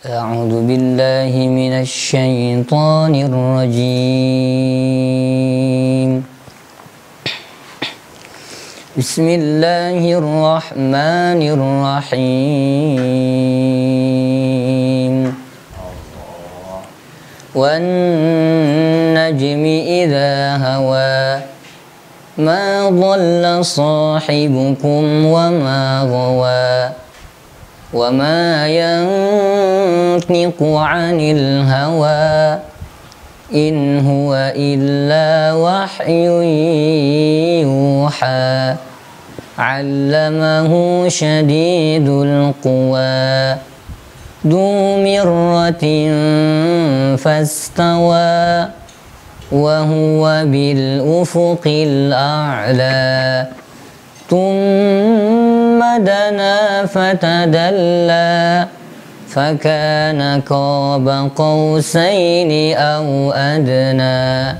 أعوذ بالله من الشيطان الرجيم بسم الله الرحمن الرحيم والنجم إذا هوى ما ضل صاحبكم وما غوى وما ينطق عن الهوى إن هو إلا وحي يوحى علمه شديد القوى ذو مرة فاستوى وهو بالأفق الأعلى ثم دنا فتدلى فكان قاب قوسين أو أدنى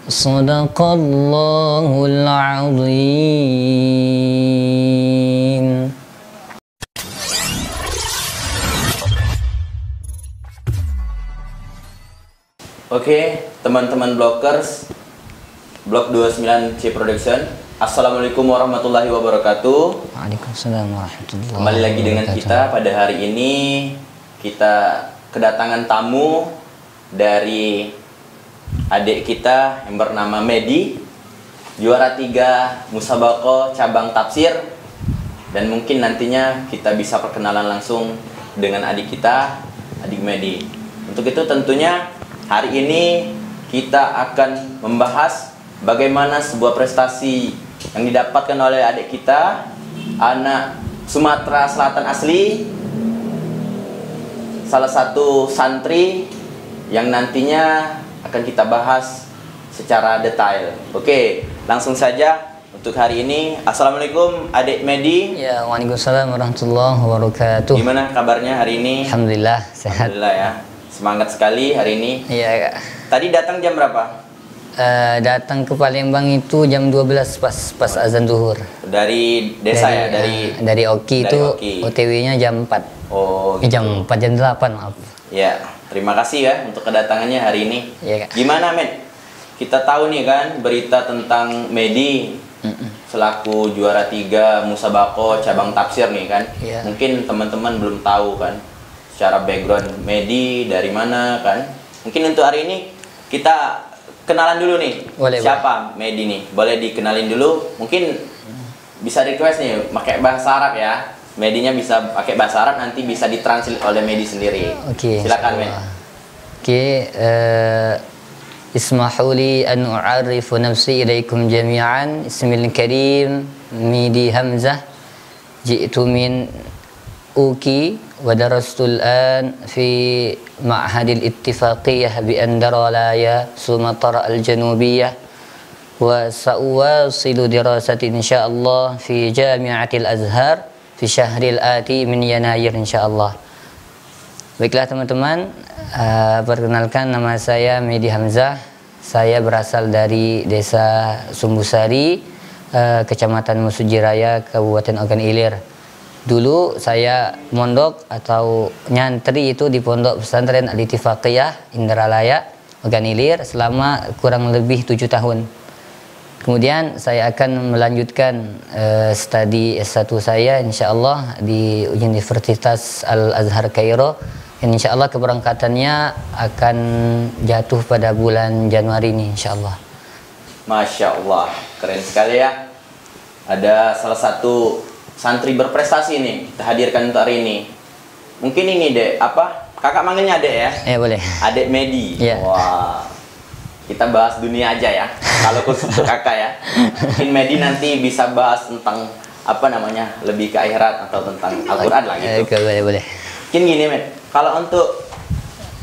صدق الله العظيم. Oke, teman-teman Blockers, Blok 29C Production, Assalamualaikum warahmatullahi wabarakatuh. Waalaikumsalam warahmatullahi wabarakatuh. Kembali lagi dengan kita pada hari ini. Kita kedatangan tamu dari adik kita yang bernama Medi, juara 3 Musabaqah cabang tafsir. Dan mungkin nantinya kita bisa perkenalan langsung dengan adik kita, adik Medi. Untuk itu tentunya hari ini kita akan membahas bagaimana sebuah prestasi yang didapatkan oleh adik kita, anak Sumatera Selatan asli, salah satu santri yang nantinya akan kita bahas secara detail. Oke, langsung saja untuk hari ini. Assalamualaikum adik Medi. Ya, waalaikumsalam warahmatullahi wabarakatuh. Gimana kabarnya hari ini? Alhamdulillah sehat. Alhamdulillah ya. Semangat sekali hari ini. Iya, Kak. Tadi datang jam berapa? Datang ke Palembang itu jam 12 pas azan zuhur. Dari desa ya? Dari Oki dari itu Oki. OTW-nya jam 4. Oh, gitu. Jam 4 jam 8 maaf. Ya, terima kasih ya untuk kedatangannya hari ini. Iya, Kak. Gimana, Men? Kita tahu nih kan berita tentang Medi selaku juara 3 Musabaqah cabang tafsir nih kan. Iya. Mungkin teman-teman belum tahu kan secara background Medi dari mana kan. Mungkin untuk hari ini kita kenalan dulu nih. Boleh, siapa Medi nih? Boleh dikenalin dulu. Mungkin bisa request nih pakai bahasa Arab ya. Medinya bisa pakai bahasa Arab, nanti bisa ditranslate oleh Medi sendiri. Oke. Silakan, Men. Oke, ismahu li an u'arrifu nafsi ilaikum jami'an. Ismil karim Medi Hamzah. Ji'tu min Uki wa darastul an fi ma'hadil ittifaqiyah bi Andaralaya Sumatera al-Janubiyah wa sa'uwasilu dirasati insyaallah fi Jami'atil Azhar fi syahril ati min Yanayir insyaallah. Baiklah teman-teman, perkenalkan nama saya Medi Hamzah. Saya berasal dari Desa Sumbusari, Kecamatan Musujiraya, Kabupaten Ogan Ilir. Dulu saya mondok atau nyantri itu di Pondok Pesantren Al-Ittifaqiyah Indralaya Ogan Ilir selama kurang lebih 7 tahun. Kemudian saya akan melanjutkan studi S1 saya insyaallah di Universitas Al-Azhar Kairo. Insyaallah keberangkatannya akan jatuh pada bulan Januari ini insyaallah. Masya Allah, keren sekali ya. Ada salah satu santri berprestasi nih kita hadirkan untuk hari ini. Mungkin ini Dek, apa? Kakak manggilnya Dek ya? Ya boleh. Adek Medi. Ya. Wah. Kita bahas dunia aja ya. Kalau khusus untuk kakak ya. Mungkin Medi nanti bisa bahas tentang apa namanya? Lebih ke akhirat atau tentang Al-Qur'an lah gitu. Boleh. Mungkin gini, Men. Kalau untuk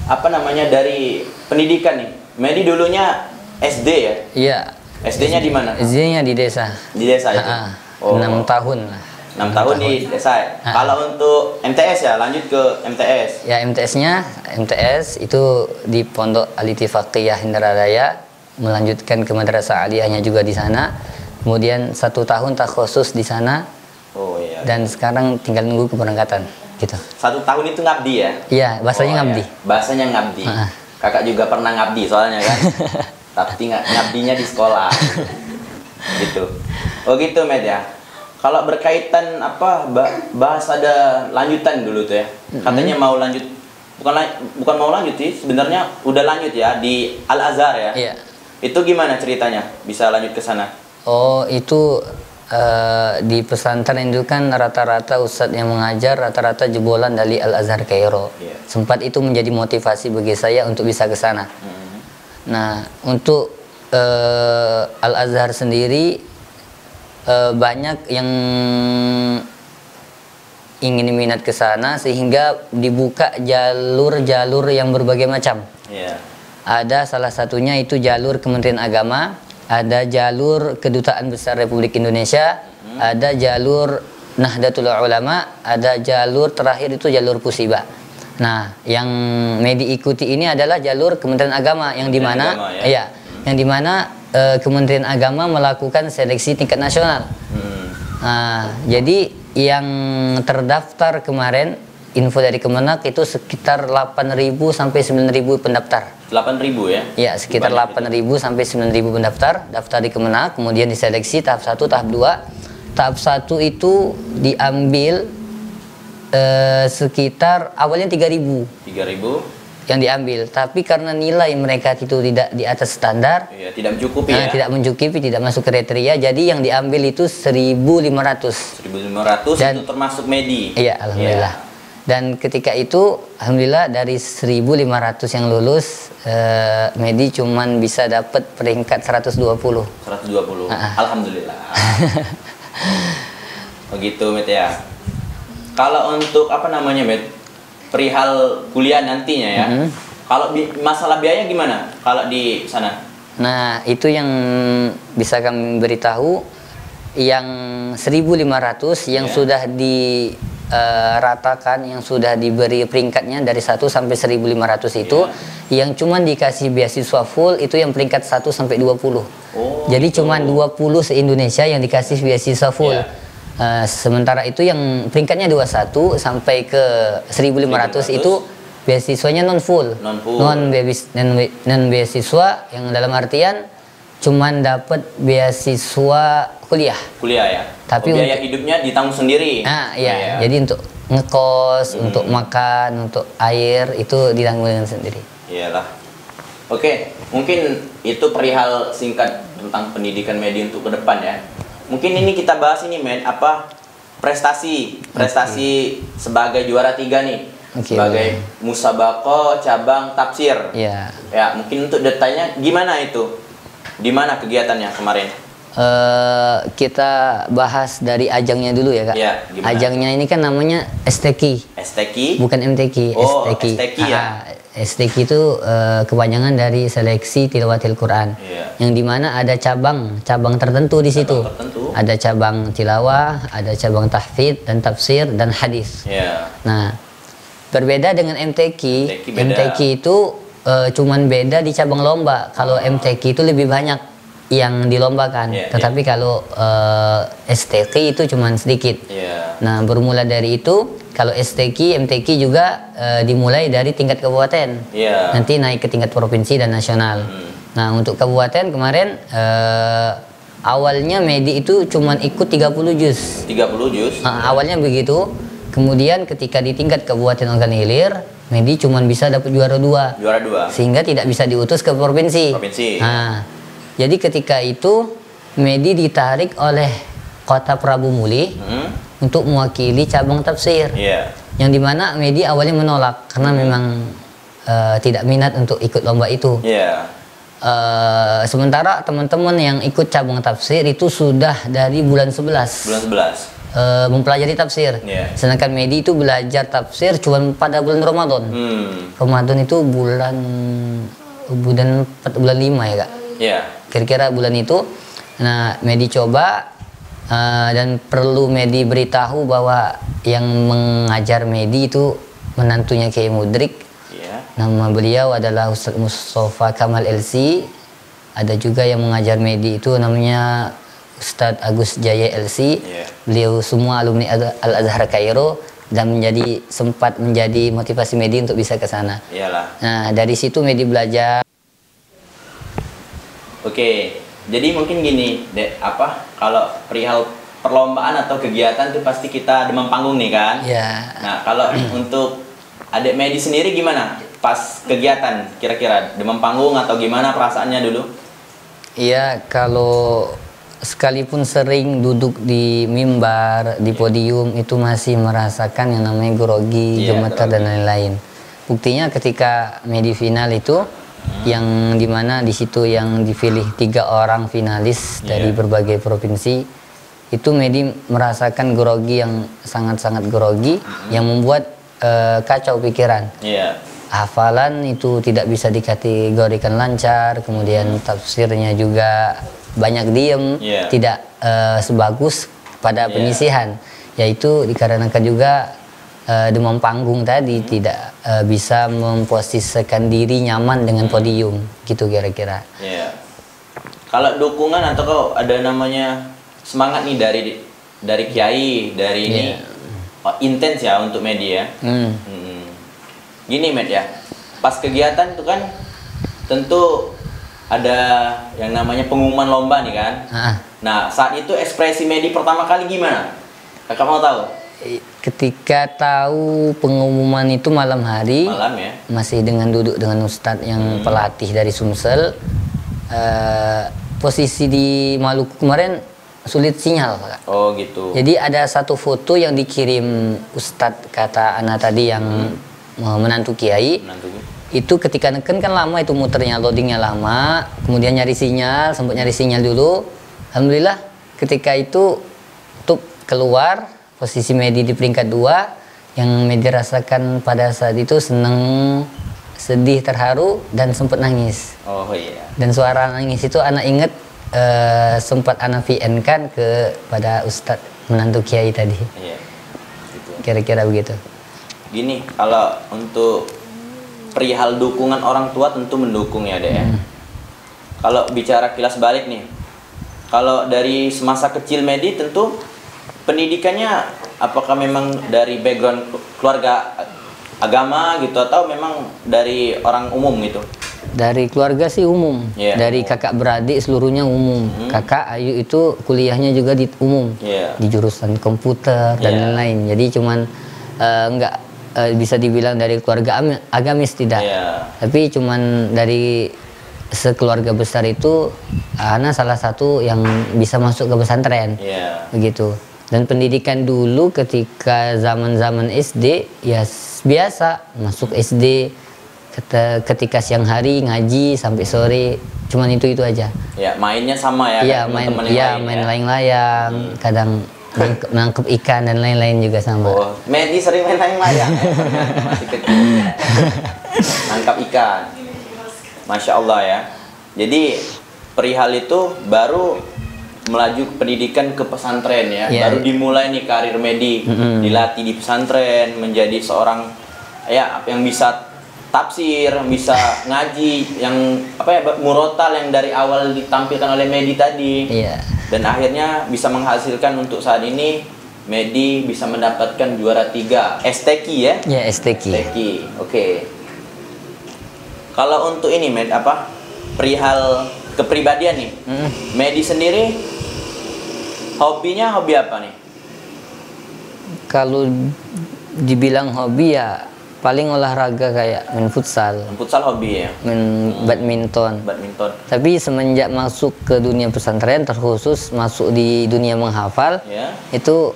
apa namanya dari pendidikan nih. Medi dulunya SD ya? Iya. SD-nya di mana? SD-nya di desa. Di desa itu. 6 tahun lah. 6 tahun di desa. Kalau untuk MTS ya, lanjut ke MTS. Ya MTS itu di Pondok Al-Ittifaqiyah Indralaya, melanjutkan ke madrasah aliyahnya juga di sana. Kemudian 1 tahun takhusus di sana. Oh iya. Dan sekarang tinggal nunggu keberangkatan. gitu. 1 tahun itu ngabdi ya? Iya, bahasanya ngabdi. Ya. Bahasanya ngabdi. Kakak juga pernah ngabdi soalnya kan. Tapi ngabdinya di sekolah. Gitu. Oh gitu, Med ya. Kalau berkaitan bahas ada lanjutan dulu tuh ya. Katanya mau lanjut, bukan mau lanjut sih, sebenarnya udah lanjut ya di Al Azhar ya. Iya. Itu gimana ceritanya bisa lanjut ke sana? Oh, itu di pesantren itu kan rata-rata ustadz yang mengajar rata-rata jebolan dari Al Azhar Kairo. Yeah. Sempat itu menjadi motivasi bagi saya untuk bisa ke sana. Nah, untuk Al Azhar sendiri banyak yang ingin minat ke sana sehingga dibuka jalur-jalur yang berbagai macam. Yeah. Ada salah satunya itu jalur Kementerian Agama, ada jalur Kedutaan Besar Republik Indonesia, ada jalur Nahdlatul Ulama, ada jalur terakhir itu jalur Pusiba. Nah, yang Medi ikuti ini adalah jalur Kementerian Agama yang dimana, yang dimana Kementerian Agama melakukan seleksi tingkat nasional. Nah, jadi yang terdaftar kemarin info dari Kemenak itu sekitar 8.000 sampai 9.000 pendaftar. 8.000 ya? Ya, sekitar 8.000 sampai 9.000 pendaftar daftar di Kemenak, kemudian diseleksi tahap 1, tahap 2. Tahap 1 itu diambil sekitar awalnya 3.000 yang diambil, tapi karena nilai mereka itu tidak di atas standar, tidak mencukupi ya? Tidak mencukupi, tidak masuk kriteria, jadi yang diambil itu 1.500. 1.500 dan, itu termasuk Medi? Iya, alhamdulillah. Dan ketika itu, alhamdulillah dari 1.500 yang lulus, Medi cuman bisa dapat peringkat 120. 120. Alhamdulillah. Begitu, Met ya. Kalau untuk Met, perihal kuliah nantinya ya. Kalau masalah biaya gimana? Kalau di sana? Nah, itu yang bisa kami beritahu, yang 1.500 yang sudah ratakan, yang sudah diberi peringkatnya dari 1 sampai 1.500 itu, yang cuman dikasih beasiswa full itu yang peringkat 1 sampai 20. Jadi gitu. Cuman 20 se-Indonesia yang dikasih beasiswa full. Sementara itu yang peringkatnya 21 sampai ke 1.500 itu beasiswanya non full. Non beasiswa yang dalam artian cuman dapat beasiswa kuliah ya. Tapi biaya hidupnya ditanggung sendiri. Iya. Jadi untuk ngekos, untuk makan, untuk air itu ditanggung dengan sendiri. Iyalah. Oke, mungkin itu perihal singkat tentang pendidikan Medi untuk ke depan ya. Mungkin ini kita bahas ini, Med, prestasi sebagai juara 3 nih. Sebagai Musabaqah cabang tafsir. Ya, mungkin untuk detailnya gimana itu? Di mana kegiatannya kemarin? Kita bahas dari ajangnya dulu ya, Kak. Ajangnya ini kan namanya STQ. STQ? Bukan MTQ. STQ ya. STQ itu kepanjangan dari Seleksi Tilawatil Quran. Yang dimana ada cabang tertentu di situ. Ada cabang tilawah, ada cabang tahfidz dan tafsir dan hadis. Nah, berbeda dengan MTQ. MTQ itu cuman beda di cabang lomba. Kalau MTQ itu lebih banyak yang dilombakan, tetapi kalau STQ itu cuman sedikit. Nah, bermula dari itu, kalau STQ, MTQ juga dimulai dari tingkat kabupaten. Nanti naik ke tingkat provinsi dan nasional. Nah, untuk kabupaten kemarin awalnya Medi itu cuman ikut 30 juz. 30 juz? Awalnya begitu. Kemudian ketika di tingkat Kabupaten Ogan Ilir, Medi cuma bisa dapat juara 2. Sehingga tidak bisa diutus ke provinsi. Nah, jadi ketika itu Medi ditarik oleh Kota Prabu Muli untuk mewakili cabang tafsir. Yang dimana Medi awalnya menolak karena memang tidak minat untuk ikut lomba itu. Sementara teman-teman yang ikut cabang tafsir itu sudah dari bulan 11. Mempelajari tafsir. Sedangkan Medi itu belajar tafsir cuma pada bulan Ramadan. Ramadan itu bulan 5 ya, Kak. Kira-kira bulan itu. Nah, Medi coba dan perlu Medi beritahu bahwa yang mengajar Medi itu menantunya Kiai Mudrik. Nama beliau adalah Ustaz Mustafa Kamal LC. Ada juga yang mengajar Medi itu namanya Ustadz Agus Jaya LC. Beliau semua alumni Al Azhar Kairo. dan sempat menjadi motivasi Medi untuk bisa ke sana. Iyalah. Nah, dari situ Medi belajar. Oke, jadi mungkin gini, kalau perihal perlombaan atau kegiatan tuh pasti kita demam panggung nih kan? Ya. Nah, kalau untuk adik Medi sendiri gimana? Pas kegiatan kira-kira demam panggung atau gimana perasaannya dulu? Iya, kalau sekalipun sering duduk di mimbar, di podium, itu masih merasakan yang namanya grogi, gemetar dan lain-lain. Buktinya ketika Medi final itu, yang dimana di situ yang dipilih 3 orang finalis dari berbagai provinsi, itu Medi merasakan grogi yang sangat-sangat grogi, yang membuat kacau pikiran. Hafalan itu tidak bisa dikategorikan lancar, kemudian tafsirnya juga banyak diem, tidak sebagus pada penyisihan, yaitu dikarenakan juga demam panggung tadi, tidak bisa memposisikan diri nyaman dengan podium, gitu kira-kira. Kalau dukungan atau kau ada namanya semangat nih dari kiai, dari ini intens ya untuk media. Gini Med ya, pas kegiatan itu kan tentu ada yang namanya pengumuman lomba nih kan. Nah, saat itu ekspresi Medi pertama kali gimana? Kakak mau tahu? Ketika tahu pengumuman itu malam hari, masih duduk dengan Ustadz yang pelatih dari Sumsel. Posisi di Maluku kemarin sulit sinyal, Kak. Oh gitu. Jadi ada satu foto yang dikirim Ustadz, kata anak tadi yang menantu kiai. Itu ketika neken kan lama itu muternya, loadingnya lama, kemudian sempat nyari sinyal dulu. Alhamdulillah ketika itu untuk keluar, posisi Medi di peringkat 2, yang Medi rasakan pada saat itu senang, sedih, terharu, dan sempat nangis. Oh iya. Dan suara nangis itu anak inget sempat anak VN kan kepada Ustadz menantu kiai tadi. Iya. Gitu. Kira-kira begitu. Gini, kalau untuk perihal dukungan orang tua tentu mendukung ya Dek ya. Kalau bicara kilas balik nih, kalau dari semasa kecil Medi tentu pendidikannya apakah memang dari background keluarga agama gitu atau memang dari orang umum gitu? Dari keluarga sih umum, dari kakak beradik seluruhnya umum. Kakak Ayu itu kuliahnya juga di umum, di jurusan komputer dan lain-lain. Jadi cuman nggak bisa dibilang dari keluarga agamis tidak, tapi cuman dari sekeluarga besar itu Ana salah satu yang bisa masuk ke pesantren, begitu. Dan pendidikan dulu ketika zaman SD ya biasa masuk SD, ketika siang hari ngaji sampai sore, cuman itu aja. Ya mainnya sama ya. Iya main layang-layang, kadang nangkep ikan dan lain-lain juga sama. Oh, Medi sering main layang-layang masih kecil. Nangkap ikan. Masya Allah ya. Jadi perihal itu baru melaju ke pendidikan ke pesantren ya. Baru dimulai nih karir Medi, dilatih di pesantren menjadi seorang yang bisa tafsir, bisa ngaji, yang murotal yang dari awal ditampilkan oleh Medi tadi. Dan akhirnya bisa menghasilkan untuk saat ini Medi bisa mendapatkan juara 3 STQ ya? Ya, STQ. Oke. Kalau untuk ini Med, perihal kepribadian nih, Medi sendiri hobinya hobi apa nih? Kalau dibilang hobi ya paling olahraga kayak main futsal. Futsal hobi ya? Main badminton. Tapi semenjak masuk ke dunia pesantren, terkhusus masuk di dunia menghafal, itu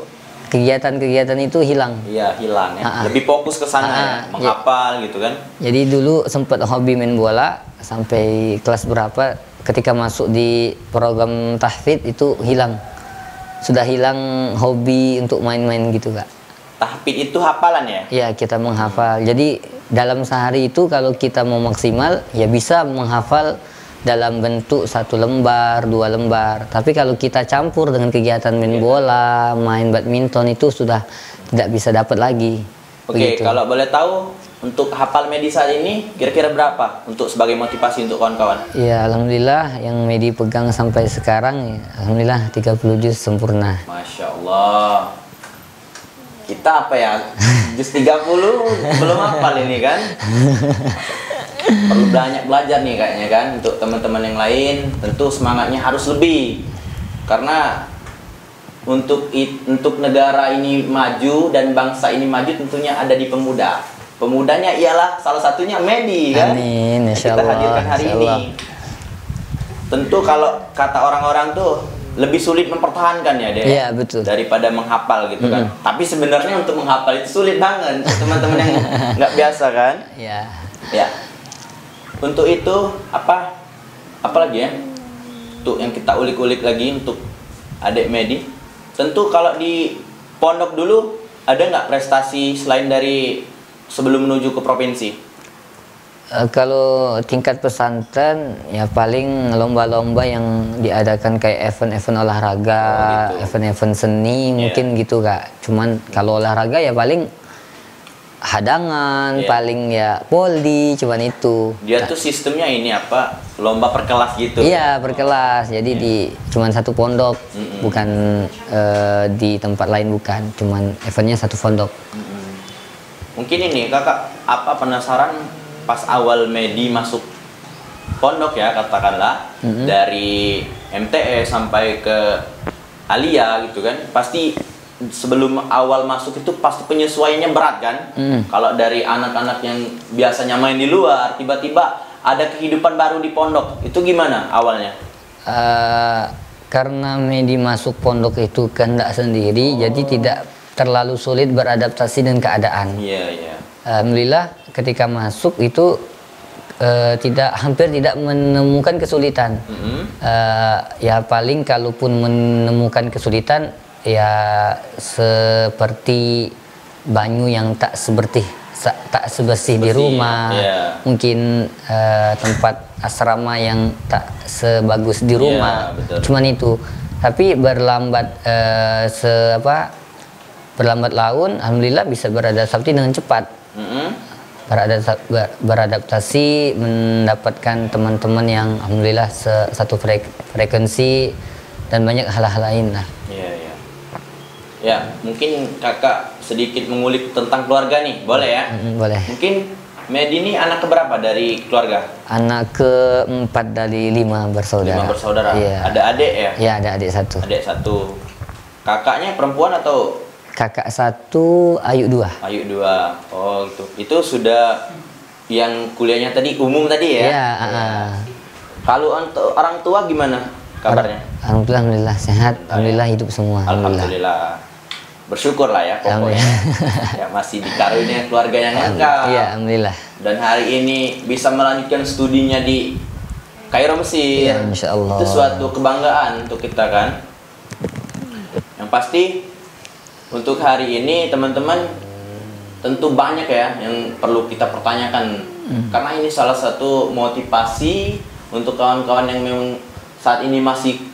kegiatan-kegiatan itu hilang. Iya, hilang ya. Lebih fokus ke sana ya, menghafal gitu kan. Jadi dulu sempat hobi main bola sampai kelas berapa, ketika masuk di program tahfidz itu hilang. Sudah hilang hobi untuk main-main gitu, Kak. Tahfidz itu hafalan ya? Ya, kita menghafal. Jadi dalam sehari itu kalau kita mau maksimal ya bisa menghafal dalam bentuk 1 lembar, 2 lembar. Tapi kalau kita campur dengan kegiatan main bola, main badminton, itu sudah tidak bisa dapat lagi. Oke, kalau boleh tahu untuk hafal Medi saat ini kira-kira berapa untuk sebagai motivasi untuk kawan-kawan? Ya, alhamdulillah yang Medi pegang sampai sekarang ya, alhamdulillah 30 juz sempurna. Masya Allah. kita apa ya, jus 30 belum hafal ini kan. Perlu banyak belajar nih kayaknya kan. Untuk teman-teman yang lain tentu semangatnya harus lebih, karena untuk negara ini maju dan bangsa ini maju tentunya ada di pemuda. Pemudanya ialah salah satunya Medi kan. Amin, Kita hadirkan hari ini. Tentu kalau kata orang-orang tuh lebih sulit mempertahankan ya, Dek. Iya, betul. Daripada menghafal gitu kan. Tapi sebenarnya untuk menghafal itu sulit banget. Teman-teman yang nggak biasa kan. Iya. Ya. Untuk itu apa lagi ya? Untuk yang kita ulik-ulik lagi untuk adik Medi. Tentu kalau di pondok dulu ada nggak prestasi selain dari sebelum menuju ke provinsi? Kalau tingkat pesantren ya paling lomba-lomba yang diadakan kayak event-event olahraga, event-event seni mungkin gitu Kak. Cuman kalau olahraga ya paling hadangan, paling ya poli, cuman itu. Dia tuh sistemnya ini apa? Lomba per kelas gitu. Iya, per kelas. Jadi di cuman satu pondok, bukan di tempat lain bukan. Cuman eventnya satu pondok. Mungkin ini Kakak apa penasaran pas awal Medi masuk pondok ya katakanlah dari MTS sampai ke Alia gitu kan, pasti sebelum awal masuk itu pasti penyesuaiannya berat kan. Kalau dari anak-anak yang biasanya main di luar tiba-tiba ada kehidupan baru di pondok, itu gimana awalnya? Karena Medi masuk pondok itu kehendak sendiri, jadi tidak terlalu sulit beradaptasi dengan keadaan. Alhamdulillah ketika masuk itu hampir tidak menemukan kesulitan. Ya paling kalaupun menemukan kesulitan ya seperti banyu yang tak sebersih di rumah, mungkin tempat asrama yang tak sebagus di rumah. Cuman itu. Tapi berlambat laun, alhamdulillah bisa beradaptasi dengan cepat. Beradaptasi, mendapatkan teman-teman yang alhamdulillah satu frekuensi dan banyak hal-hal lain lah. Ya, mungkin Kakak sedikit mengulik tentang keluarga nih, boleh ya? Boleh. Mungkin Medi ini anak keberapa dari keluarga? Anak keempat dari 5 bersaudara. 5 bersaudara. Iya. Ada adik ya? Iya, ada adik 1. Adik 1. Kakaknya perempuan atau? Kakak 1, ayu 2. Ayu 2. Oh gitu. Itu sudah yang kuliahnya tadi umum tadi ya? Iya. Kalau untuk orang tua gimana kabarnya? Alhamdulillah sehat. Alhamdulillah hidup semua. Alhamdulillah. Bersyukur lah ya pokoknya. Ya masih dikaruniai keluarga yang lengkap. Iya, alhamdulillah. Dan hari ini bisa melanjutkan studinya di Kairo, Mesir. Ya, Insya Allah. Itu suatu kebanggaan untuk kita kan. Yang pasti untuk hari ini teman-teman tentu banyak ya yang perlu kita pertanyakan. Karena ini salah satu motivasi untuk kawan-kawan yang memang saat ini masih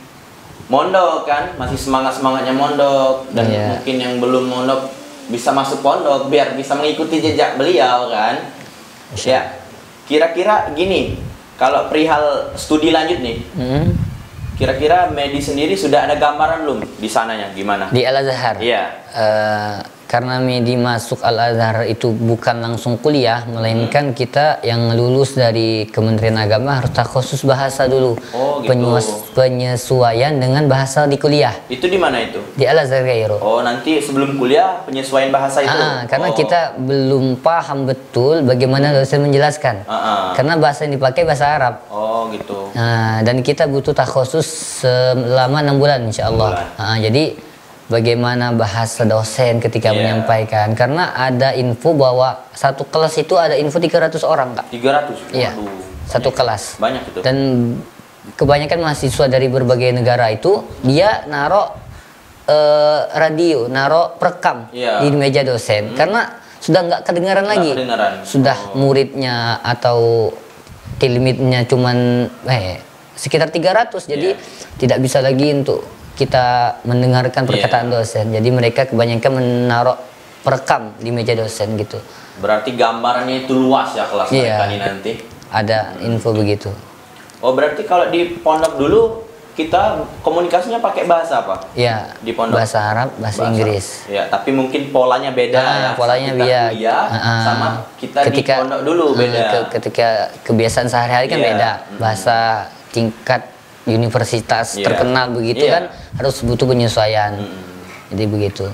mondok kan, masih semangat-semangatnya mondok, dan mungkin yang belum mondok bisa masuk pondok biar bisa mengikuti jejak beliau kan. Ya, kira-kira gini, kalau perihal studi lanjut nih, kira-kira Medi sendiri sudah ada gambaran belum di sananya gimana? Di Al-Azhar? Iya. Karena Medi masuk Al-Azhar itu bukan langsung kuliah, melainkan kita yang lulus dari Kementerian Agama harus takhusus bahasa dulu. Oh, gitu. Penyesuaian dengan bahasa di kuliah. Itu di mana itu? Di Al-Azhar Kairo. Oh, nanti sebelum kuliah penyesuaian bahasa itu? Karena kita belum paham betul bagaimana dosen menjelaskan. Karena bahasa yang dipakai bahasa Arab. Oh, gitu. Dan kita butuh takhusus selama 6 bulan insya Allah. Jadi bagaimana bahasa dosen ketika menyampaikan, karena ada info bahwa satu kelas itu ada info 300 orang Kak. 300? Iya, satu kelas. Banyak itu. Dan kebanyakan mahasiswa dari berbagai negara itu dia naruh radio, naruh perekam di meja dosen, karena sudah nggak kedengaran lagi. Sudah muridnya atau limitnya cuman sekitar 300, jadi tidak bisa lagi untuk kita mendengarkan perkataan dosen. Jadi mereka kebanyakan menaruh perekam di meja dosen gitu. Berarti gambarannya itu luas ya kelas mereka ini nanti. Ada info begitu. Oh, berarti kalau di pondok dulu kita komunikasinya pakai bahasa apa? Ya, Di pondok. bahasa Arab, bahasa Inggris. Ya, tapi mungkin polanya beda ya. Polanya Saat kita beda. kuliah sama kita di pondok dulu beda. Ketika kebiasaan sehari-hari kan Iya. beda. Bahasa tingkat universitas Iya. terkenal begitu Iya. kan harus butuh penyesuaian. Jadi begitu.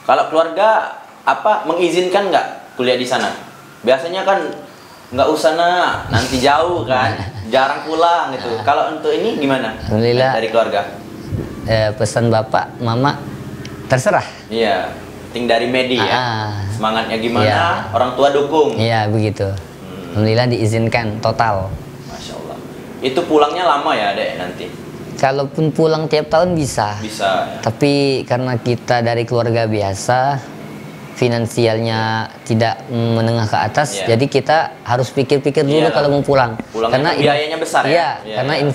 Kalau keluarga apa mengizinkan nggak kuliah di sana? Biasanya kan nggak usah nanti jauh kan, jarang pulang gitu. Kalau untuk ini gimana? Alhamdulillah. Dari keluarga? Pesan bapak, mama terserah. Iya, penting dari Medi ya. Semangatnya gimana? Iya. Orang tua dukung. Iya begitu. Alhamdulillah diizinkan total. Masya Allah. Itu pulangnya lama ya, Dek, nanti? Kalaupun pulang tiap tahun bisa. Bisa. Ya. Tapi karena kita dari keluarga biasa, finansialnya tidak menengah ke atas, Iya. jadi kita harus pikir-pikir dulu Iya. kalau mau pulang. Pulangnya kan biayanya besar ya? Iya, Iya, karena iya.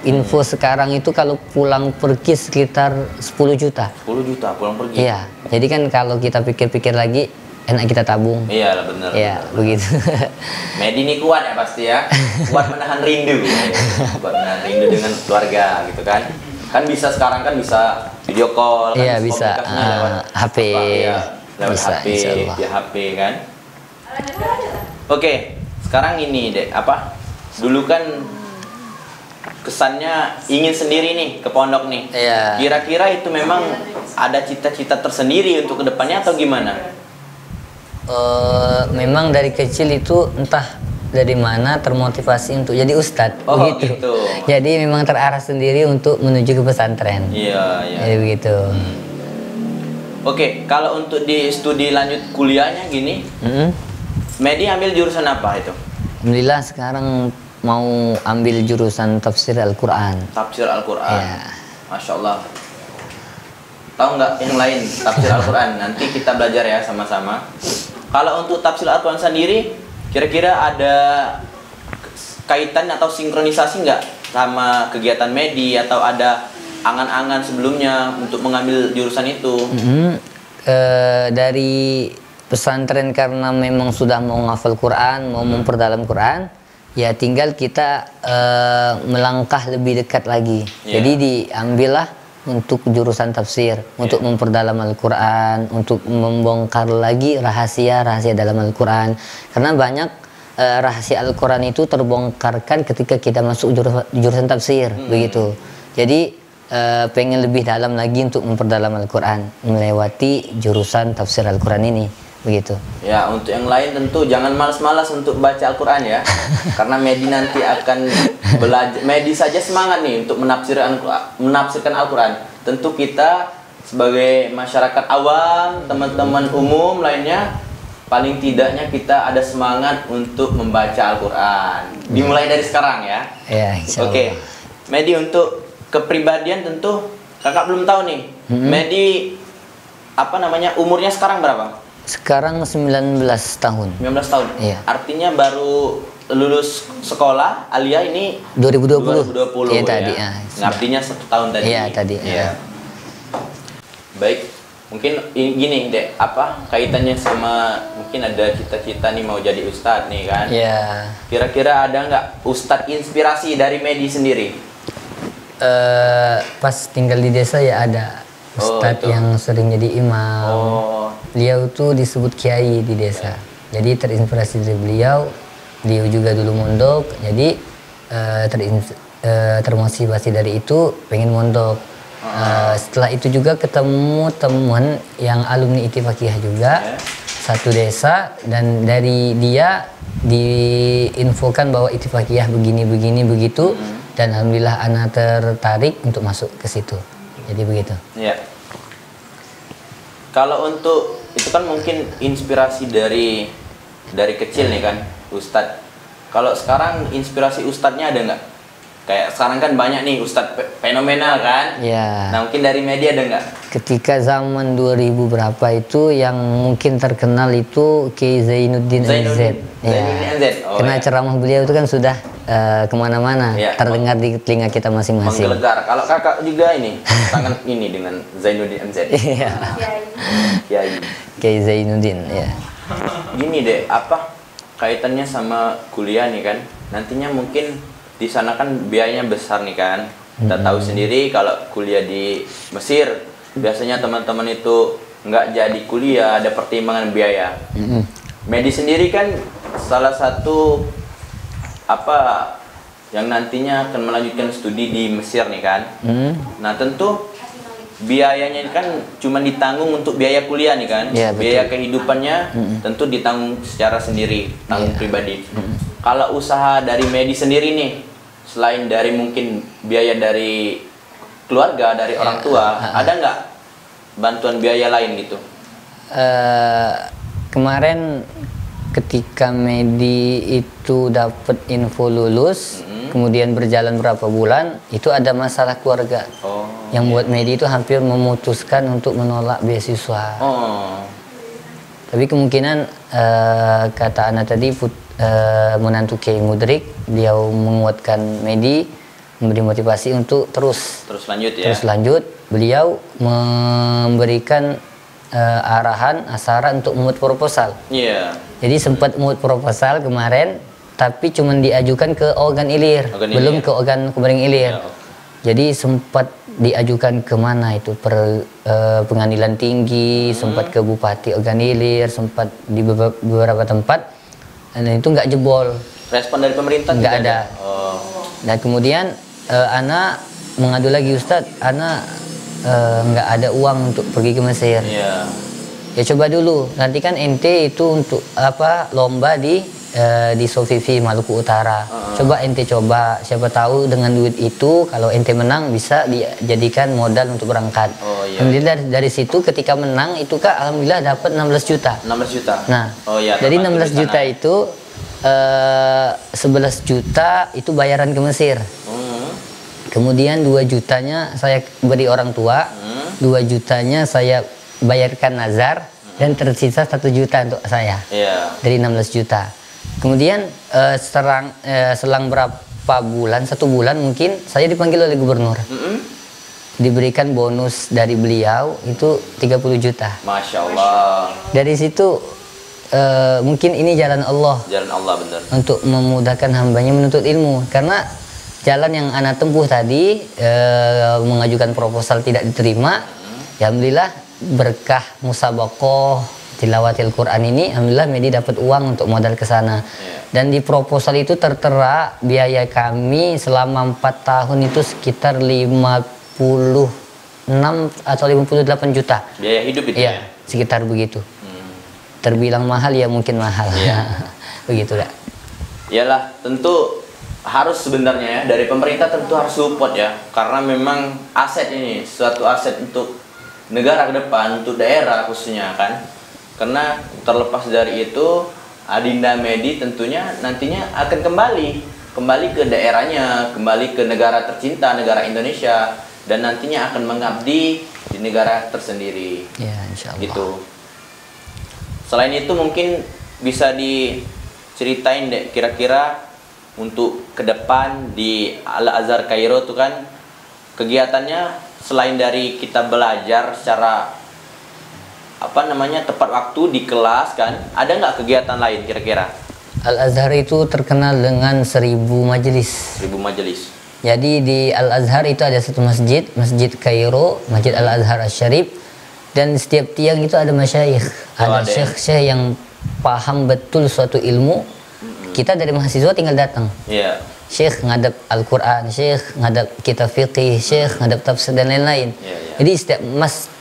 info sekarang itu kalau pulang pergi sekitar 10 juta. 10 juta pulang pergi? Iya, jadi kan kalau kita pikir-pikir lagi, enak kita tabung. Iya, benar. Iya, begitu. Medi ini kuat ya pasti ya, kuat menahan rindu, kuat menahan rindu dengan keluarga gitu kan. Kan bisa sekarang kan bisa video call, kan Iya, bisa. komunikasinya lewat HP. ya, lewat Bisa, HP, insyaallah. via HP kan. Oke, sekarang ini deh apa? Dulu kan kesannya ingin sendiri nih ke pondok nih. Iya. Kira-kira itu memang ada cita-cita tersendiri untuk kedepannya atau gimana? Memang dari kecil itu entah dari mana termotivasi untuk jadi ustadz, Oh, begitu. gitu. Jadi memang terarah sendiri untuk menuju ke pesantren. Iya, iya. Jadi begitu. Oke, kalau untuk di studi lanjut kuliahnya gini, Mm-mm. Medi ambil jurusan apa itu? Alhamdulillah sekarang mau ambil jurusan tafsir Al-Quran. Tafsir Al-Quran. Iya. Masya Allah. Tahu nggak yang lain tafsir Al-Quran? Nanti kita belajar ya sama-sama. Kalau untuk tafsir Al-Quran sendiri, kira-kira ada kaitan atau sinkronisasi nggak sama kegiatan Medi atau ada angan-angan sebelumnya untuk mengambil jurusan itu? Mm-mm. Dari pesantren karena memang sudah mau ngafal Quran, mau memperdalam Quran, ya tinggal kita melangkah lebih dekat lagi. Iya. Jadi diambillah untuk jurusan tafsir, untuk memperdalam Al-Quran, untuk membongkar lagi rahasia-rahasia dalam Al-Quran. Karena banyak rahasia Al-Quran itu terbongkarkan ketika kita masuk jurusan tafsir, begitu. Jadi pengen lebih dalam lagi untuk memperdalam Al-Quran, melewati jurusan tafsir Al-Quran ini, begitu. Ya, untuk yang lain tentu jangan malas-malas untuk baca Al-Quran ya. Karena Medi nanti akan belajar. Medi saja semangat nih untuk menafsirkan Al-Quran. Tentu kita sebagai masyarakat awam, teman-teman umum lainnya, paling tidaknya kita ada semangat untuk membaca Al-Quran. Dimulai dari sekarang ya. Ya, insya Allah. Oke, Medi untuk kepribadian tentu kakak belum tahu nih. Medi apa namanya umurnya sekarang berapa? Sekarang 19 tahun. 19 tahun. Iya. Artinya baru lulus sekolah Alia ini 2020. 2020 Iya, ya. tadi, Artinya 1 tahun tadi. Iya, tadi, Iya. ya. Baik. Mungkin gini deh, apa kaitannya sama mungkin ada cita-cita nih mau jadi ustadz nih kan? Ya, Kira-kira ada nggak ustadz inspirasi dari Medi sendiri? pas tinggal di desa ya ada ustadz itu. yang sering jadi imam. Oh, Beliau tuh disebut kiai di desa. Jadi terinspirasi dari beliau. Beliau juga dulu mondok. Jadi termotivasi dari itu pengen mondok. Setelah itu juga ketemu teman yang alumni Ittifaqiyah juga, satu desa, dan dari dia diinfokan bahwa Ittifaqiyah begini begitu, dan alhamdulillah anak tertarik untuk masuk ke situ. Jadi begitu. ya. Kalau untuk itu kan mungkin inspirasi dari kecil nih kan, ustadz. Kalau sekarang inspirasi ustadznya ada nggak? Kayak sekarang kan banyak nih ustadz fenomenal kan? Ya. Nah mungkin dari media ada nggak? Ketika zaman 2000 berapa itu yang mungkin terkenal itu Kiai Zainuddin MZ. Zainuddin MZ. Oh, Karena ya. ceramah beliau itu kan sudah kemana-mana, Ya. terdengar di telinga kita masing-masing. Menggelegar. Kalau kakak juga ini tangan ini dengan Zainuddin MZ. Iya. Kiai. Kiai Zainuddin, ya. Gini deh, apa kaitannya sama kuliah nih kan? Nantinya mungkin di sana kan biayanya besar nih kan. Kita tahu sendiri kalau kuliah di Mesir biasanya teman-teman itu nggak jadi kuliah, ada pertimbangan biaya. Medi sendiri kan salah satu apa yang nantinya akan melanjutkan studi di Mesir nih kan. Nah tentu biayanya kan cuma ditanggung untuk biaya kuliah nih kan. Ya, biaya kehidupannya tentu ditanggung secara sendiri, tanggung pribadi. Kalau usaha dari Medi sendiri nih, selain dari mungkin biaya dari keluarga, dari orang tua, ada nggak bantuan biaya lain gitu? Kemarin ketika Medi itu dapat info lulus, kemudian berjalan berapa bulan, itu ada masalah keluarga. Yang buat Medi itu hampir memutuskan untuk menolak beasiswa. Tapi kemungkinan kata Ana tadi menantu Kiai Mudrik, beliau menguatkan Medi, memberi motivasi untuk terus lanjut ya. Terus lanjut, beliau memberikan arahan, asaran untuk membuat proposal. Jadi sempat membuat proposal kemarin, tapi cuma diajukan ke organ ilir, belum ke organ Komering Ilir. Jadi sempat diajukan kemana itu, pengadilan tinggi, sempat ke Bupati Organ Ilir, sempat di beberapa tempat, dan itu nggak jebol. Respon dari pemerintah nggak ada. Dan kemudian Ana mengadu lagi, Ustadz, Ana nggak ada uang untuk pergi ke Mesir. Ya coba dulu, nanti kan ente itu untuk apa, lomba di Sofifi Maluku Utara. Coba ente coba, siapa tahu dengan duit itu kalau ente menang bisa dijadikan modal untuk berangkat. Kemudian dari situ ketika menang itu Kak, alhamdulillah dapat 16 juta. 16 juta. Nah, dari 16 juta itu 11 juta itu bayaran ke Mesir. Kemudian 2 jutanya saya beri orang tua, 2 jutanya saya bayarkan nazar, dan tersisa 1 juta untuk saya. Dari 16 juta. Kemudian selang berapa bulan, 1 bulan mungkin, saya dipanggil oleh gubernur. Diberikan bonus dari beliau itu 30 juta. Masya Allah. Dari situ mungkin ini jalan Allah. Jalan Allah benar. Untuk memudahkan hambanya menuntut ilmu. Karena jalan yang Ana tempuh tadi, mengajukan proposal tidak diterima, ya alhamdulillah berkah musabaqah tilawatil Quran ini, alhamdulillah Medi dapat uang untuk modal ke sana. Dan di proposal itu tertera biaya kami selama 4 tahun itu sekitar 56 atau 58 juta. Biaya hidup itu ya? Sekitar begitu. Terbilang mahal ya, mungkin mahal. Begitu dah. Iyalah, tentu harus sebenarnya ya, dari pemerintah tentu harus support ya, karena memang aset ini suatu aset untuk negara ke depan, untuk daerah khususnya kan. Karena terlepas dari itu, Adinda Medi tentunya nantinya akan kembali ke daerahnya, kembali ke negara tercinta, negara Indonesia, dan nantinya akan mengabdi di negara tersendiri. Ya, insya Allah. Gitu. Selain itu mungkin bisa diceritain deh, kira-kira untuk ke depan di Al-Azhar Kairo itu kan kegiatannya selain dari kita belajar secara tepat waktu di kelas kan, ada nggak kegiatan lain kira-kira? Al-Azhar itu terkenal dengan 1000 majelis. 1000 majelis. Jadi di Al-Azhar itu ada satu masjid, Masjid Kairo, Masjid Al-Azhar Asy-Syarif, dan setiap tiang itu ada masyayikh, ada syekh-syekh yang paham betul suatu ilmu. Kita dari mahasiswa tinggal datang. Syekh ngadap Al-Quran, syekh ngadap kitab fiqih, syekh ngadap tafsir dan lain-lain. Jadi setiap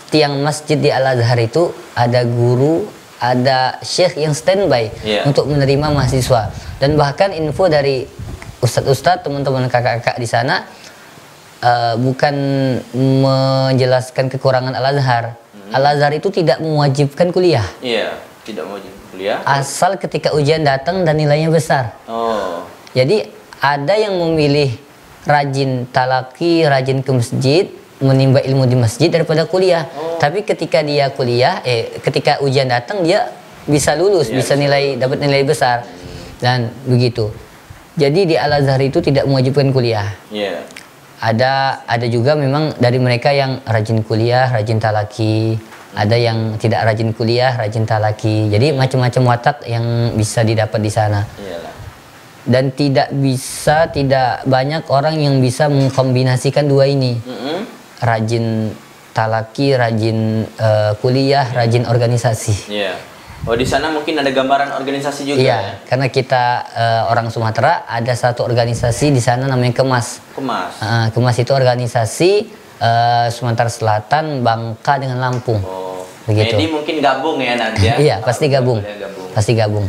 tiang masjid di Al-Azhar itu ada guru, ada syekh yang standby untuk menerima mahasiswa. Dan bahkan info dari ustadz-ustadz, teman-teman kakak-kakak di sana, bukan menjelaskan kekurangan Al-Azhar. Al-Azhar itu tidak mewajibkan kuliah. Tidak mewajibkan kuliah. Asal ketika ujian datang dan nilainya besar. Jadi ada yang memilih rajin talaki, rajin ke masjid, menimba ilmu di masjid daripada kuliah. Tapi ketika dia kuliah, ketika ujian datang dia bisa lulus, bisa dapat nilai besar. Dan begitu. Jadi di Al-Azhar itu tidak mewajibkan kuliah. Ada juga memang dari mereka yang rajin kuliah, rajin talaki. Ada yang tidak rajin kuliah, rajin talaki. Jadi macam-macam watak yang bisa didapat di sana. Dan tidak banyak orang yang bisa mengkombinasikan dua ini. Rajin talaki, rajin kuliah, rajin organisasi. Iya. Oh, di sana mungkin ada gambaran organisasi juga. Iya, ya? karena kita orang Sumatera, ada satu organisasi di sana namanya Kemas. Kemas itu organisasi Sumatera Selatan, Bangka dengan Lampung. Oh. Begitu. Medi mungkin gabung ya nanti ya. Iya, pasti gabung. Pasti gabung.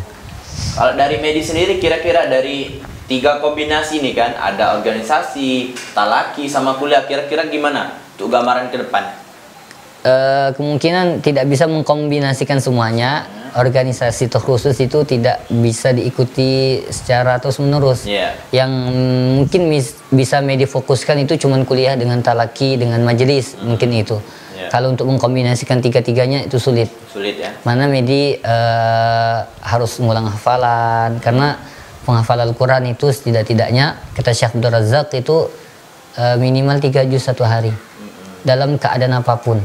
Kalau dari Medi sendiri, kira-kira dari 3 kombinasi nih kan, ada organisasi, talaki, sama kuliah, kira-kira gimana untuk gambaran ke depan? Kemungkinan tidak bisa mengkombinasikan semuanya. Organisasi terkhusus itu tidak bisa diikuti secara terus menerus. Yang mungkin bisa Medi fokuskan itu cuman kuliah dengan talaki, dengan majelis, mungkin itu. Kalau untuk mengkombinasikan tiga-tiganya itu sulit. Sulit ya. Mana Medi harus ngulang hafalan, karena penghafal Al-Quran itu setidak-tidaknya kata Syekh Abdul Razak itu minimal 3 juz satu hari. Dalam keadaan apapun.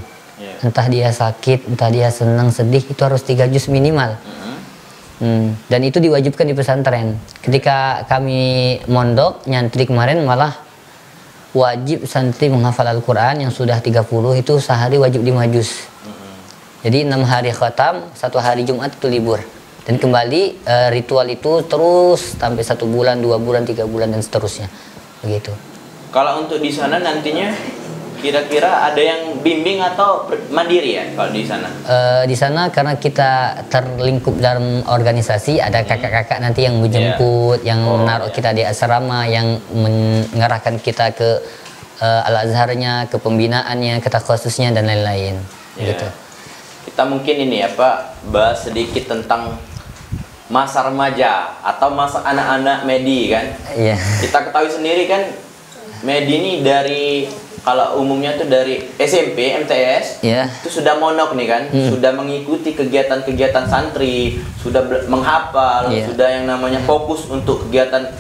Entah dia sakit, entah dia senang, sedih, itu harus 3 juz minimal. Dan itu diwajibkan di pesantren. Ketika kami mondok, nyantri kemarin malah wajib santri menghafal Al-Quran yang sudah 30 itu sehari wajib 5 juz. Jadi 6 hari khatam, 1 hari Jumat itu libur. Dan kembali ritual itu terus sampai 1 bulan, 2 bulan, 3 bulan dan seterusnya. Begitu. Kalau untuk di sana nantinya kira-kira ada yang bimbing atau mandiri ya kalau di sana? Di sana karena kita terlingkup dalam organisasi, ada kakak-kakak nanti yang menjemput, yang menaruh kita di asrama, yang mengarahkan kita ke Al-Azharnya, ke pembinaannya, ke takhususnya dan lain-lain. Gitu. Kita mungkin ini ya Pak, bahas sedikit tentang masa remaja atau masa anak-anak Medi kan. Kita ketahui sendiri kan, Medi ini dari kalau umumnya tuh dari SMP, MTS, itu sudah monok nih kan, sudah mengikuti kegiatan-kegiatan santri, sudah menghafal, sudah yang namanya fokus untuk kegiatan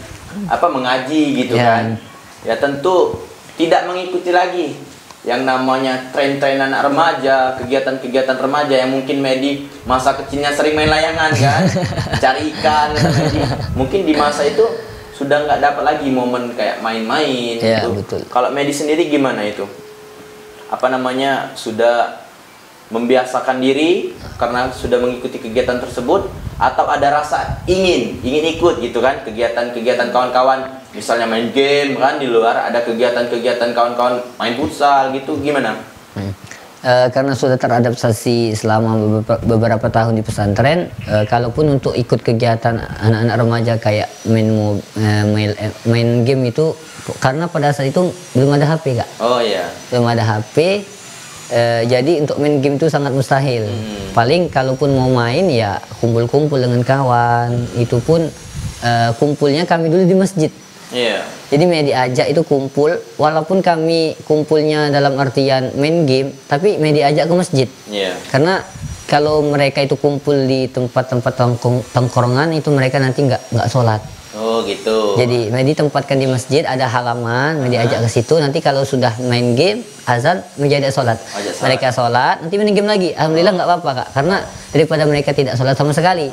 mengaji gitu kan. Ya tentu tidak mengikuti lagi yang namanya tren-tren anak remaja, kegiatan-kegiatan remaja yang mungkin Medi masa kecilnya sering main layangan kan, cari ikan, mungkin di masa itu sudah nggak dapat lagi momen kayak main-main gitu. Kalau Medi sendiri gimana itu? Sudah membiasakan diri karena sudah mengikuti kegiatan tersebut, atau ada rasa ingin ikut gitu kan, kegiatan-kegiatan kawan-kawan, misalnya main game kan di luar, ada kegiatan-kegiatan kawan-kawan main futsal gitu, gimana? Karena sudah teradaptasi selama beberapa tahun di pesantren, kalaupun untuk ikut kegiatan anak-anak remaja kayak main game itu, karena pada saat itu belum ada HP Kak. Belum ada HP, jadi untuk main game itu sangat mustahil. Paling kalaupun mau main ya kumpul-kumpul dengan kawan, itu pun kumpulnya kami dulu di masjid. Jadi Medi ajak itu kumpul, walaupun kami kumpulnya dalam artian main game, tapi Medi ajak ke masjid. Karena kalau mereka itu kumpul di tempat-tempat tongkrongan itu mereka nanti nggak sholat. Gitu. Jadi Medi tempatkan di masjid, ada halaman, Medi ajak ke situ. Nanti kalau sudah main game, azan menjadi sholat. Mereka sholat, nanti main game lagi. Alhamdulillah nggak apa-apa Kak, karena daripada mereka tidak sholat sama sekali.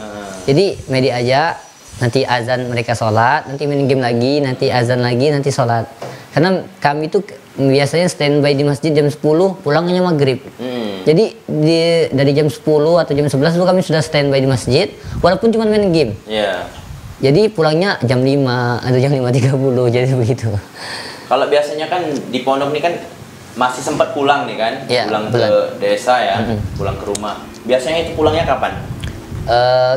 Jadi Medi ajak, nanti azan mereka sholat, nanti main game lagi, nanti azan lagi, nanti sholat. Karena kami tuh biasanya standby di masjid jam 10, pulangnya maghrib. Jadi dari jam 10 atau jam 11 itu kami sudah standby di masjid, walaupun cuma main game. Jadi pulangnya jam 5 atau jam 5.30, jadi begitu. Kalau biasanya kan di pondok nih kan masih sempat pulang nih kan, pulang ke desa ya, pulang ke rumah. Biasanya itu pulangnya kapan?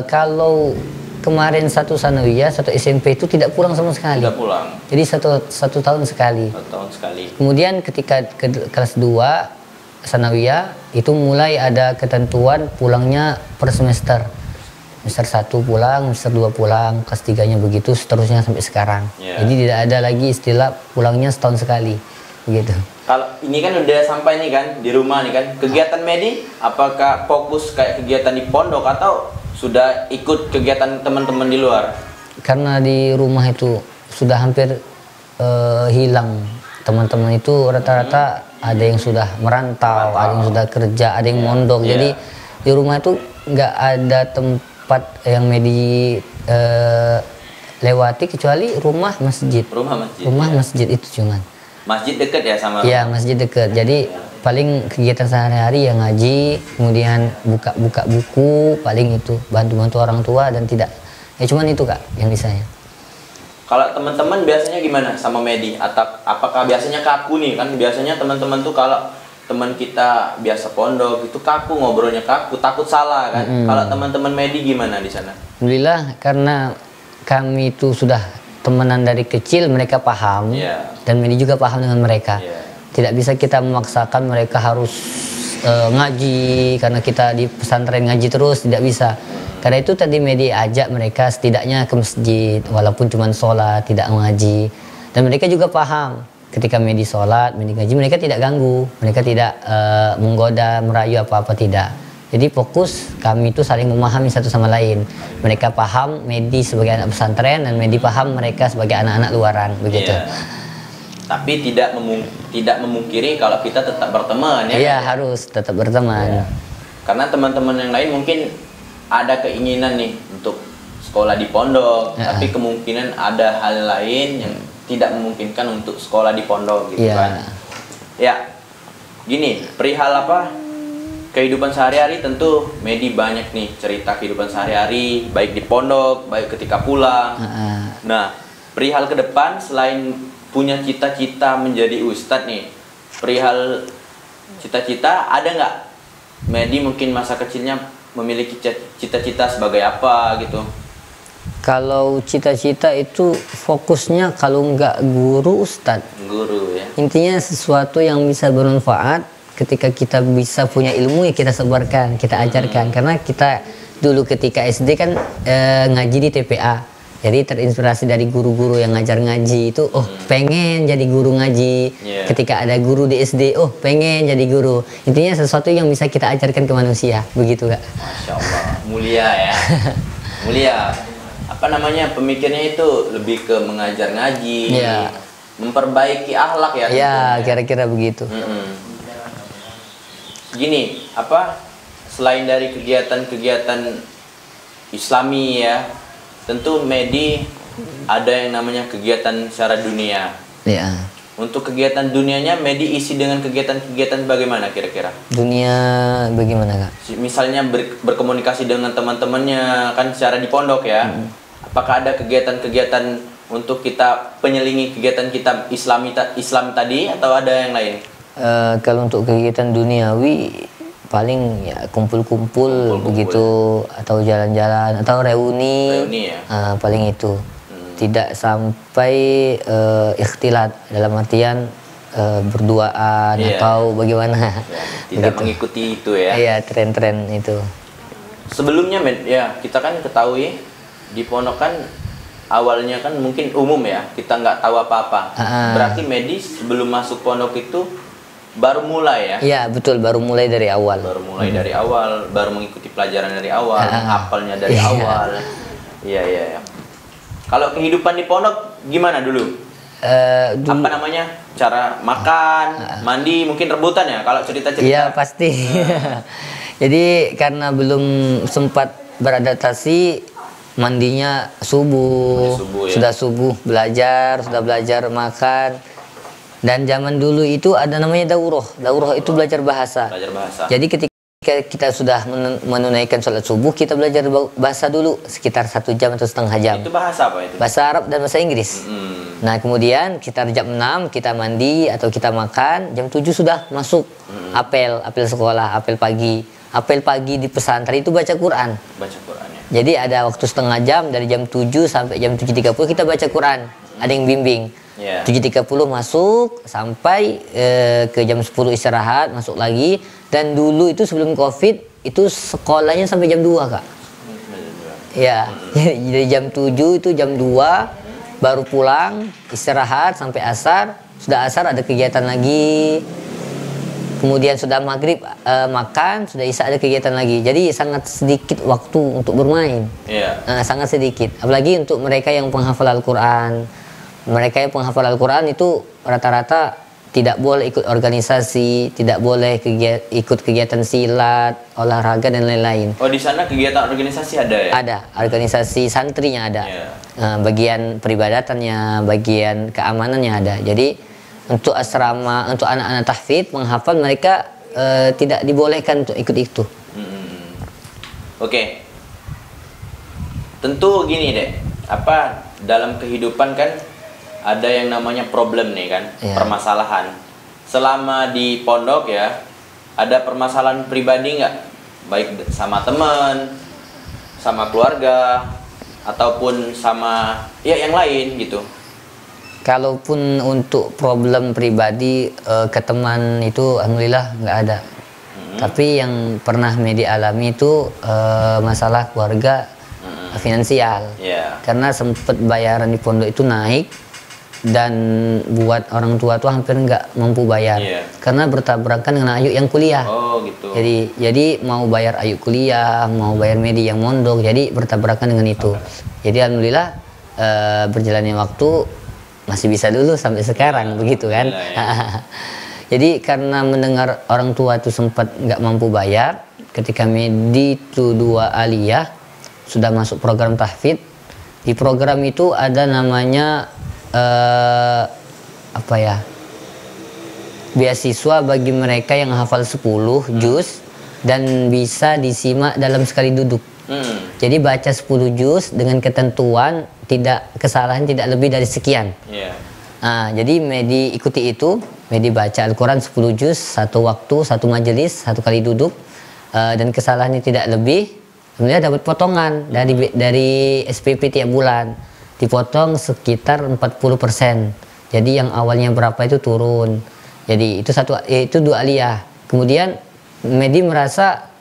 Kalau kemarin satu sanawiyah, satu SMP itu tidak pulang sama sekali. Tidak pulang. Jadi satu tahun sekali. Kemudian ketika kelas 2 sanawiyah itu mulai ada ketentuan pulangnya per semester. Semester 1 pulang, semester 2 pulang, kelas 3-nya begitu seterusnya sampai sekarang. Jadi tidak ada lagi istilah pulangnya setahun sekali. Begitu. Kalau ini kan udah sampai nih kan di rumah nih kan, kegiatan Medi apakah fokus kayak kegiatan di pondok atau sudah ikut kegiatan teman-teman di luar? Karena di rumah itu sudah hampir hilang. Teman-teman itu rata-rata ada yang sudah merantau, ada yang sudah kerja, ada yang mondok. Jadi di rumah itu nggak ada tempat yang Medi lewati kecuali rumah masjid. Rumah masjid. Rumah Ya. masjid itu cuman. Masjid dekat ya sama Iya, rumah? masjid dekat. Jadi paling kegiatan sehari-hari ya ngaji, kemudian buka-buka buku, paling itu bantu-bantu orang tua dan tidak. Ya cuman itu Kak yang bisa ya. Kalau teman-teman biasanya gimana sama Medi? Atau apakah biasanya kaku nih? Kan biasanya teman-teman tuh kalau teman kita biasa pondok itu kaku, ngobrolnya kaku, takut salah kan. Kalau teman-teman Medi gimana di sana? Alhamdulillah karena kami itu sudah temenan dari kecil, mereka paham Iya. dan Medi juga paham dengan mereka. Iya. Tidak bisa kita memaksakan mereka harus ngaji karena kita di pesantren ngaji terus, tidak bisa. Karena itu tadi Medi ajak mereka setidaknya ke masjid walaupun cuma sholat, tidak mengaji. Dan mereka juga paham ketika Medi sholat, Medi ngaji, mereka tidak ganggu, mereka tidak menggoda, merayu apa-apa, tidak. Jadi fokus kami itu saling memahami satu sama lain. Mereka paham Medi sebagai anak pesantren dan Medi paham mereka sebagai anak-anak luaran, begitu. Iya. Tapi tidak memungkiri kalau kita tetap berteman ya. Iya, kan? harus tetap berteman. Iya. Karena teman-teman yang lain mungkin ada keinginan nih untuk sekolah di pondok, Ya. tapi kemungkinan ada hal lain yang tidak memungkinkan untuk sekolah di pondok gitu Iya. kan. Ya. Gini, perihal apa? Kehidupan sehari-hari tentu Medi banyak nih cerita kehidupan sehari-hari, baik di pondok, baik ketika pulang. Nah, perihal ke depan selain punya cita-cita menjadi ustadz nih, perihal cita-cita ada nggak Medi mungkin masa kecilnya memiliki cita-cita sebagai apa gitu? Kalau cita-cita itu fokusnya kalau nggak guru ustadz. Guru ya. Intinya sesuatu yang bisa bermanfaat. Ketika kita bisa punya ilmu ya kita sebarkan, kita ajarkan. Karena kita dulu ketika SD kan ngaji di TPA. Jadi terinspirasi dari guru-guru yang ngajar ngaji itu, oh pengen jadi guru ngaji. Yeah. Ketika ada guru di SD, oh pengen jadi guru. Intinya sesuatu yang bisa kita ajarkan ke manusia, begitu Kak. Masya Allah, mulia ya. Mulia. Apa namanya, pemikirnya itu lebih ke mengajar ngaji, Iya. memperbaiki akhlak ya. Ya, tentunya. kira-kira begitu. Gini, apa selain dari kegiatan-kegiatan Islami ya, tentu Medi ada yang namanya kegiatan secara dunia. Ya. Untuk kegiatan dunianya Medi isi dengan kegiatan-kegiatan bagaimana kira-kira? Dunia bagaimana Kak? Misalnya berkomunikasi dengan teman-temannya kan secara di pondok ya. Apakah ada kegiatan-kegiatan untuk kita penyelingi kegiatan kita Islam tadi atau ada yang lain? Kalau untuk kegiatan duniawi paling ya kumpul-kumpul begitu atau jalan-jalan atau reuni Ya. paling itu tidak sampai ikhtilat dalam artian berduaan atau bagaimana Tidak begitu. mengikuti itu ya. Iya, tren-tren itu. Sebelumnya ya kita kan ketahui di pondok kan awalnya kan mungkin umum ya, kita nggak tahu apa-apa. Berarti Medi sebelum masuk pondok itu baru mulai ya? Iya betul, baru mulai dari awal. Baru mulai dari awal, baru mengikuti pelajaran dari awal, hafalnya dari awal. Iya. Kalau kehidupan di pondok gimana dulu? Apa namanya? Cara makan, mandi, mungkin rebutan ya kalau cerita-cerita? Iya pasti. Jadi karena belum sempat beradaptasi, mandinya subuh, ya. sudah sudah belajar makan. Dan zaman dulu itu ada namanya daurah. Daurah itu belajar bahasa. Belajar bahasa. Jadi ketika kita sudah menunaikan sholat subuh, kita belajar bahasa dulu sekitar 1 jam atau setengah jam. Itu bahasa apa itu? Bahasa Arab dan bahasa Inggris. Nah kemudian kita jam 6 kita mandi atau kita makan, jam 7 sudah masuk apel sekolah, apel pagi. Apel pagi di pesantren itu baca Quran. Baca Quran ya. Jadi ada waktu setengah jam dari jam 7 sampai jam 7.30 kita baca Quran. Ada yang bimbing. 7.30 masuk sampai ke jam 10 istirahat, masuk lagi. Dan dulu itu sebelum Covid itu sekolahnya sampai jam 2 Kak. Ya, dari jam 7 itu jam 2 baru pulang, istirahat sampai asar. Sudah asar ada kegiatan lagi. Kemudian sudah maghrib makan, sudah isya ada kegiatan lagi. Jadi sangat sedikit waktu untuk bermain. Sangat sedikit. Apalagi untuk mereka yang penghafal Al-Quran. Mereka yang penghafal Al-Quran itu rata-rata tidak boleh ikut organisasi, tidak boleh ikut kegiatan silat, olahraga dan lain-lain. Oh, di sana kegiatan organisasi ada ya? Ada, organisasi santrinya ada. Bagian peribadatannya, bagian keamanannya ada. Jadi untuk asrama, untuk anak-anak tahfidz menghafal mereka tidak dibolehkan untuk ikut itu. Oke. Tentu gini deh, dalam kehidupan kan ada yang namanya problem nih kan, permasalahan. Selama di pondok ya, ada permasalahan pribadi nggak? Baik sama teman, sama keluarga, ataupun sama yang lain gitu. Kalaupun untuk problem pribadi ke teman itu alhamdulillah nggak ada. Tapi yang pernah Medi alami itu masalah keluarga, finansial. Karena sempat bayaran di pondok itu naik dan buat orang tua tuh hampir nggak mampu bayar. Karena bertabrakan dengan Ayu yang kuliah. Oh gitu. Jadi mau bayar Ayu kuliah, mau bayar Medi yang mondok, jadi bertabrakan dengan itu. Jadi alhamdulillah berjalannya waktu masih bisa dulu sampai sekarang begitu kan. Jadi karena mendengar orang tua itu sempat nggak mampu bayar, ketika Medi itu 2 aliyah sudah masuk program tahfidz. Di program itu ada namanya beasiswa bagi mereka yang hafal 10 juz dan bisa disimak dalam sekali duduk. Jadi baca 10 juz dengan ketentuan kesalahan tidak lebih dari sekian. Jadi Medi ikuti itu, Medi baca Al-Quran 10 juz, 1 waktu, 1 majelis, 1 kali duduk, dan kesalahannya tidak lebih. Kemudian dapat potongan dari SPP tiap bulan, dipotong sekitar 40%. Jadi yang awalnya berapa itu turun. Jadi itu 2 aliyah. Kemudian Medi merasa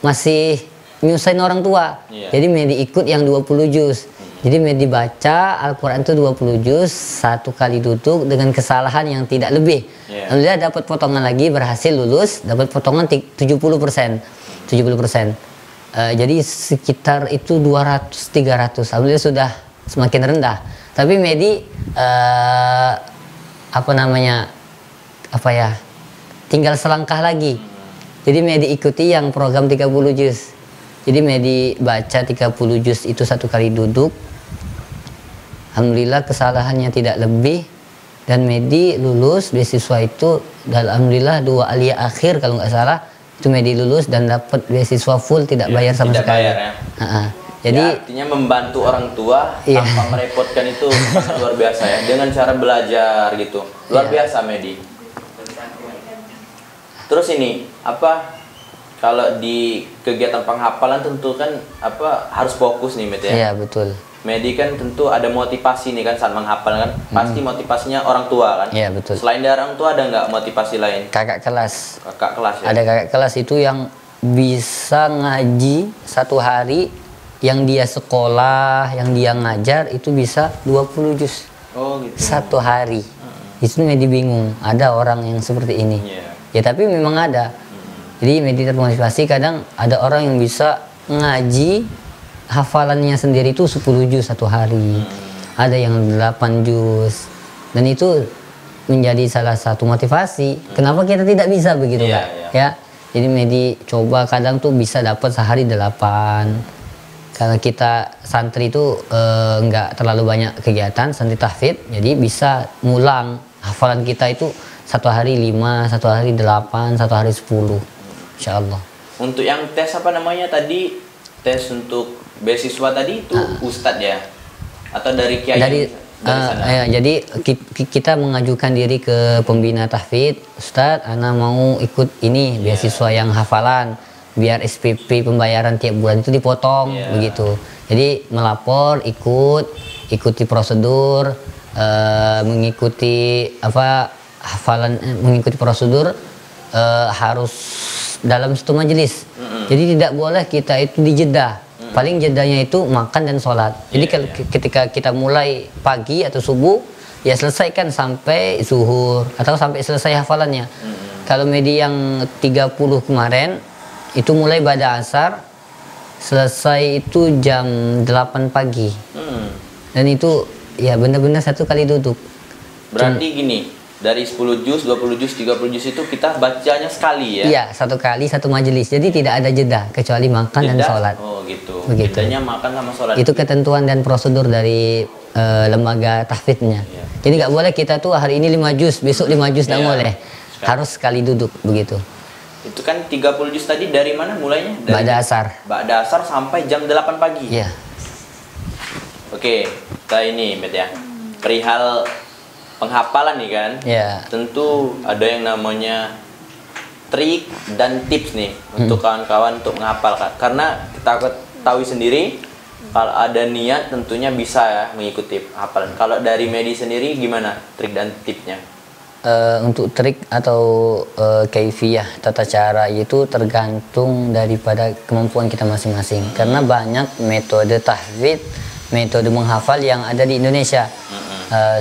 masih nyusahin orang tua. Jadi Medi ikut yang 20 juz. Jadi Medi baca Al-Quran itu 20 juz, 1 kali duduk dengan kesalahan yang tidak lebih. Alhamdulillah dapat potongan lagi, berhasil lulus, dapat potongan 70%. Jadi sekitar itu 200-300. Alhamdulillah sudah semakin rendah. Tapi Medi tinggal selangkah lagi. Jadi Medi ikuti yang program 30 juz. Jadi Medi baca 30 juz itu 1 kali duduk. Alhamdulillah kesalahannya tidak lebih, dan Medi lulus beasiswa itu. Dan alhamdulillah 2 aliyah akhir kalau nggak salah itu Medi lulus dan dapat beasiswa full, tidak bayar sama sekali. Jadi artinya membantu orang tua tanpa merepotkan itu sangat luar biasa ya, dengan cara belajar gitu. Luar biasa Medi. Terus ini kalau di kegiatan penghafalan tentu kan harus fokus nih Medi ya. Iya, betul. Medi kan tentu ada motivasi nih kan saat menghafal kan. Pasti motivasinya orang tua kan. Iya, betul. Selain dari orang tua ada nggak motivasi lain? Kakak kelas. Kakak kelas ya. Ada kakak kelas itu yang bisa ngaji 1 hari, yang dia sekolah, yang dia ngajar itu bisa 20 juz. Oh gitu. 1 hari. Itu Medi bingung, ada orang yang seperti ini. Ya tapi memang ada. Jadi Medi termotivasi, kadang ada orang yang bisa ngaji hafalannya sendiri itu 10 juz 1 hari. Ada yang 8 juz. Dan itu menjadi salah satu motivasi. Kenapa kita tidak bisa begitu Kak? Ya. Jadi Medi coba kadang tuh bisa dapat sehari 8. Karena kita santri itu nggak terlalu banyak kegiatan, santri tahfidz, jadi bisa ngulang hafalan kita itu 1 hari 5, 1 hari 8, 1 hari 10, insya Allah. Untuk yang tes tadi, tes untuk beasiswa tadi itu Ustadz ya? Atau dari kiai? Dari sana? Jadi kita mengajukan diri ke pembina tahfidz, Ustadz, ana mau ikut ini beasiswa yang hafalan, biar SPP pembayaran tiap bulan itu dipotong begitu. Jadi melapor, ikuti prosedur, mengikuti mengikuti prosedur, harus dalam 1 majelis. Jadi tidak boleh kita itu dijeda. Paling jedanya itu makan dan sholat. Jadi ketika kita mulai pagi atau subuh, ya selesaikan sampai zuhur atau sampai selesai hafalannya. Kalau Medi yang 30 kemarin itu mulai pada asar, selesai itu jam 8 pagi. Dan itu ya benar-benar 1 kali duduk. Berarti gini, dari 10 juz, 20 juz, 30 juz itu kita bacanya sekali ya? Iya, satu kali satu majelis. Jadi tidak ada jeda kecuali makan dan sholat. Oh gitu. Begitu. Jedanya makan sama sholat. Itu ketentuan dan prosedur dari lembaga tahfidznya. Iya. Jadi nggak boleh kita tuh hari ini 5 juz, besok 5 juz, nggak Iya. boleh. Harus sekali duduk begitu. Itu kan 30 juz tadi dari mana mulainya? Dari Ba'da asar. Ba'da asar sampai jam 8 pagi. Iya. Oke, kita ini Bet ya. Perihal penghafalan nih kan. Iya. Tentu ada yang namanya trik dan tips nih untuk kawan-kawan untuk menghafal Kak. Karena kita ketahui sendiri kalau ada niat tentunya bisa ya mengikuti hafalan. Kalau dari Medi sendiri gimana trik dan tipsnya? Untuk trik atau kaifiyah tata cara itu tergantung daripada kemampuan kita masing-masing. Karena banyak metode tahfidz, metode menghafal yang ada di Indonesia.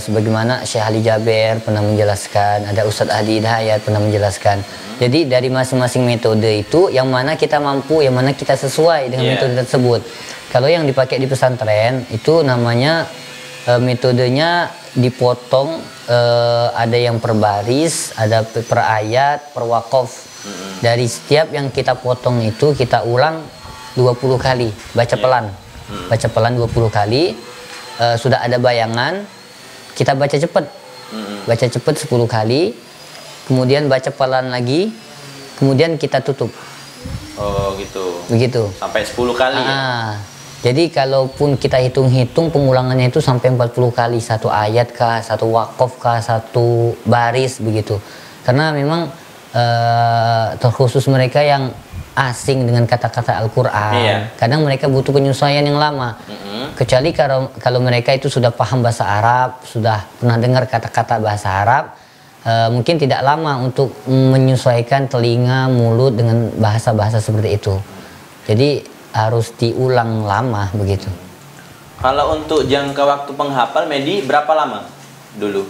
Sebagaimana Syekh Ali Jaber pernah menjelaskan, ada Ustadz Hadi Hidayat pernah menjelaskan. Jadi dari masing-masing metode itu yang mana kita mampu, yang mana kita sesuai dengan metode tersebut. Kalau yang dipakai di pesantren itu namanya metodenya dipotong, ada yang per baris, ada per ayat, per wakof. Dari setiap yang kita potong itu kita ulang 20 kali, baca pelan. Baca pelan 20 kali, sudah ada bayangan, kita baca cepat. Baca cepat 10 kali, kemudian baca pelan lagi, kemudian kita tutup. Oh gitu. Begitu. Sampai 10 kali ya? Jadi kalaupun kita hitung-hitung pengulangannya itu sampai 40 kali, satu ayat kah, satu wakof kah, satu baris begitu. Karena memang terkhusus mereka yang asing dengan kata-kata Al-Quran, kadang mereka butuh penyesuaian yang lama. Kecuali kalau mereka itu sudah paham bahasa Arab, sudah pernah dengar kata-kata bahasa Arab, mungkin tidak lama untuk menyesuaikan telinga, mulut dengan bahasa-bahasa seperti itu. Jadi harus diulang lama begitu. Kalau untuk jangka waktu penghafal Medi berapa lama dulu?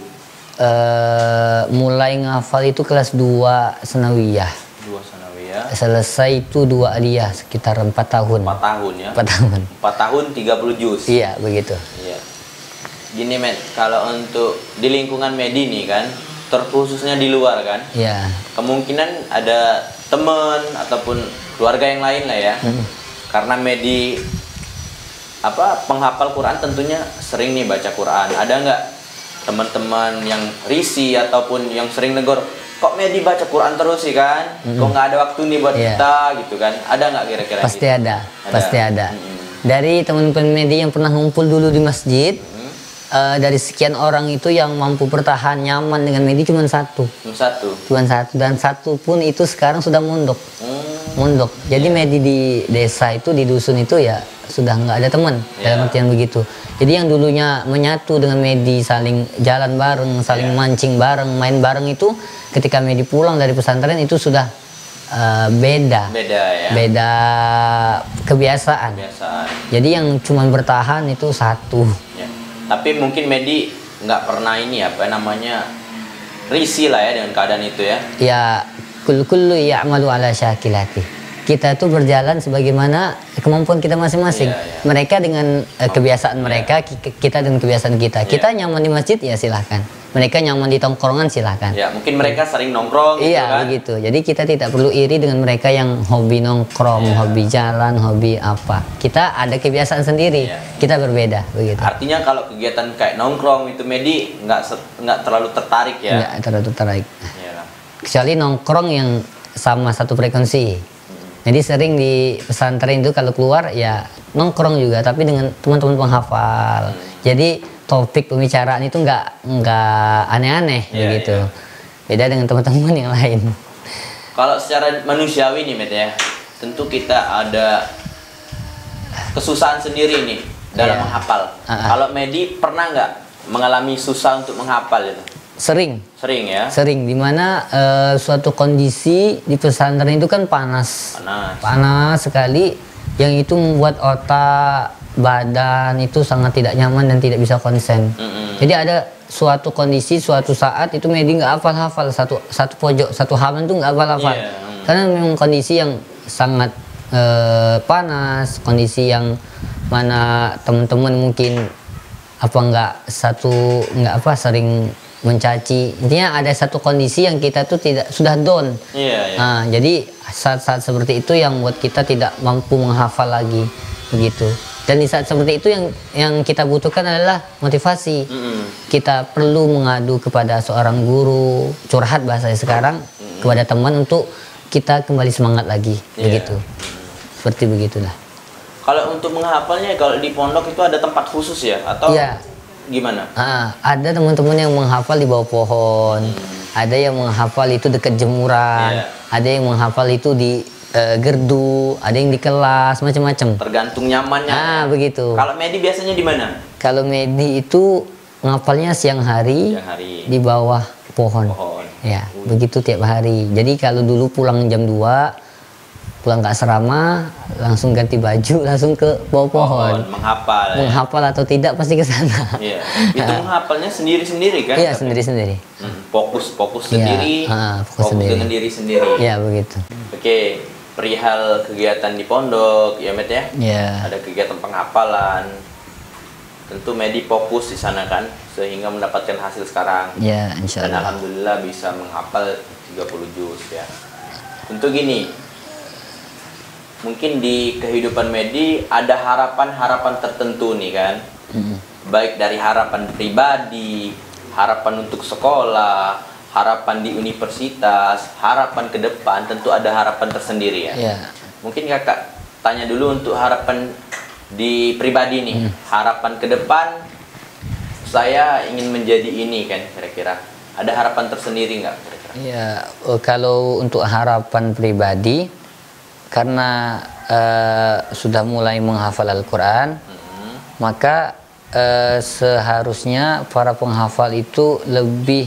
Mulai ngafal itu kelas 2 sanawiyah. 2 sanawiyah. Selesai itu 2 aliyah sekitar 4 tahun. 4 tahun ya? 4 tahun. 4 tahun 30 juz. Iya, begitu. Iya. Gini Med, kalau untuk di lingkungan Medi nih kan, terkhususnya di luar kan, Iya. kemungkinan ada teman ataupun keluarga yang lain lah ya. Karena Medi penghafal Quran tentunya sering nih baca Quran. Ada nggak teman-teman yang risih ataupun yang sering negor, kok Medi baca Quran terus sih kan? Kok nggak ada waktu nih buat kita gitu kan? Ada nggak kira-kira? Pasti gitu? ada. Pasti ada. Dari teman-teman Medi yang pernah ngumpul dulu di masjid, dari sekian orang itu yang mampu bertahan nyaman dengan Medi cuma satu. Cuma satu, dan satu pun itu sekarang sudah mondok. Mondok. Jadi Medi di desa itu, di dusun itu ya sudah nggak ada teman, dalam artian begitu. Jadi yang dulunya menyatu dengan Medi, saling jalan bareng, saling mancing bareng, main bareng itu, ketika Medi pulang dari pesantren itu sudah beda ya. Beda kebiasaan. Jadi yang cuma bertahan itu satu. Ya. Tapi mungkin Medi nggak pernah risih lah ya dengan keadaan itu ya. Ya, kullu ya'malu ala syakilati. Kita tuh berjalan sebagaimana kemampuan kita masing-masing. Mereka dengan kebiasaan mereka, kita dengan kebiasaan kita. Kita nyaman di masjid ya silahkan. Mereka nyaman di tongkrongan silahkan. Ya, mungkin mereka sering nongkrong gitu kan. Begitu. Jadi kita tidak perlu iri dengan mereka yang hobi nongkrong, hobi jalan, hobi apa. Kita ada kebiasaan sendiri. Kita berbeda begitu. Artinya kalau kegiatan kayak nongkrong itu Medi nggak terlalu tertarik ya. Nggak terlalu tertarik. Kecuali nongkrong yang sama satu frekuensi. Jadi sering di pesantren itu kalau keluar ya nongkrong juga, tapi dengan teman-teman penghafal. Jadi topik pembicaraan itu nggak aneh-aneh begitu. Beda dengan teman-teman yang lain. Kalau secara manusiawi nih Met ya, tentu kita ada kesusahan sendiri nih dalam menghafal. Kalau Medi pernah nggak mengalami susah untuk menghafal itu? Sering ya. Sering, dimana suatu kondisi di pesantren itu kan panas sekali, yang itu membuat otak, badan itu sangat tidak nyaman dan tidak bisa konsen. Jadi ada suatu kondisi, suatu saat itu Medi nggak hafal satu pojok, satu halaman itu nggak hafal. Karena memang kondisi yang sangat panas, kondisi yang mana teman-teman mungkin sering mencaci. Intinya ada satu kondisi yang kita tuh tidak sudah down. Nah, jadi saat-saat seperti itu yang buat kita tidak mampu menghafal lagi begitu. Dan di saat seperti itu yang kita butuhkan adalah motivasi. Kita perlu mengadu kepada seorang guru, curhat bahasa sekarang, kepada teman untuk kita kembali semangat lagi begitu. Seperti begitulah. Kalau untuk menghafalnya, kalau di pondok itu ada tempat khusus ya atau gimana? Ada teman-teman yang menghafal di bawah pohon, ada yang menghafal itu dekat jemuran, ada yang menghafal itu di gerdu, ada yang di kelas, macam-macam. Tergantung nyamannya. Begitu. Kalau Medi biasanya di mana? Kalau Medi itu ngapalnya siang hari di bawah pohon. Ya, begitu tiap hari. Jadi kalau dulu pulang jam 2, pulang ke asrama, langsung ganti baju, langsung ke bawah pohon. Menghafal atau tidak pasti ke sana. Itu menghafalnya sendiri-sendiri kan? Iya, sendiri-sendiri. Fokus sendiri, fokus dengan diri sendiri. Iya, begitu. Oke, perihal kegiatan di pondok, ya Met ya? Ada kegiatan penghafalan. Tentu Medi fokus di sana kan, sehingga mendapatkan hasil sekarang. Ya, insya Allah. Dan alhamdulillah bisa menghafal 30 juz ya. Tentu gini, mungkin di kehidupan Medi ada harapan-harapan tertentu nih kan. Baik dari harapan pribadi, harapan untuk sekolah, harapan di universitas, harapan ke depan, tentu ada harapan tersendiri ya. Mungkin kakak tanya dulu untuk harapan di pribadi nih. Harapan ke depan, saya ingin menjadi ini kan kira-kira. Ada harapan tersendiri nggak kira-kira? Ya, kalau untuk harapan pribadi, karena sudah mulai menghafal Al-Quran, maka seharusnya para penghafal itu lebih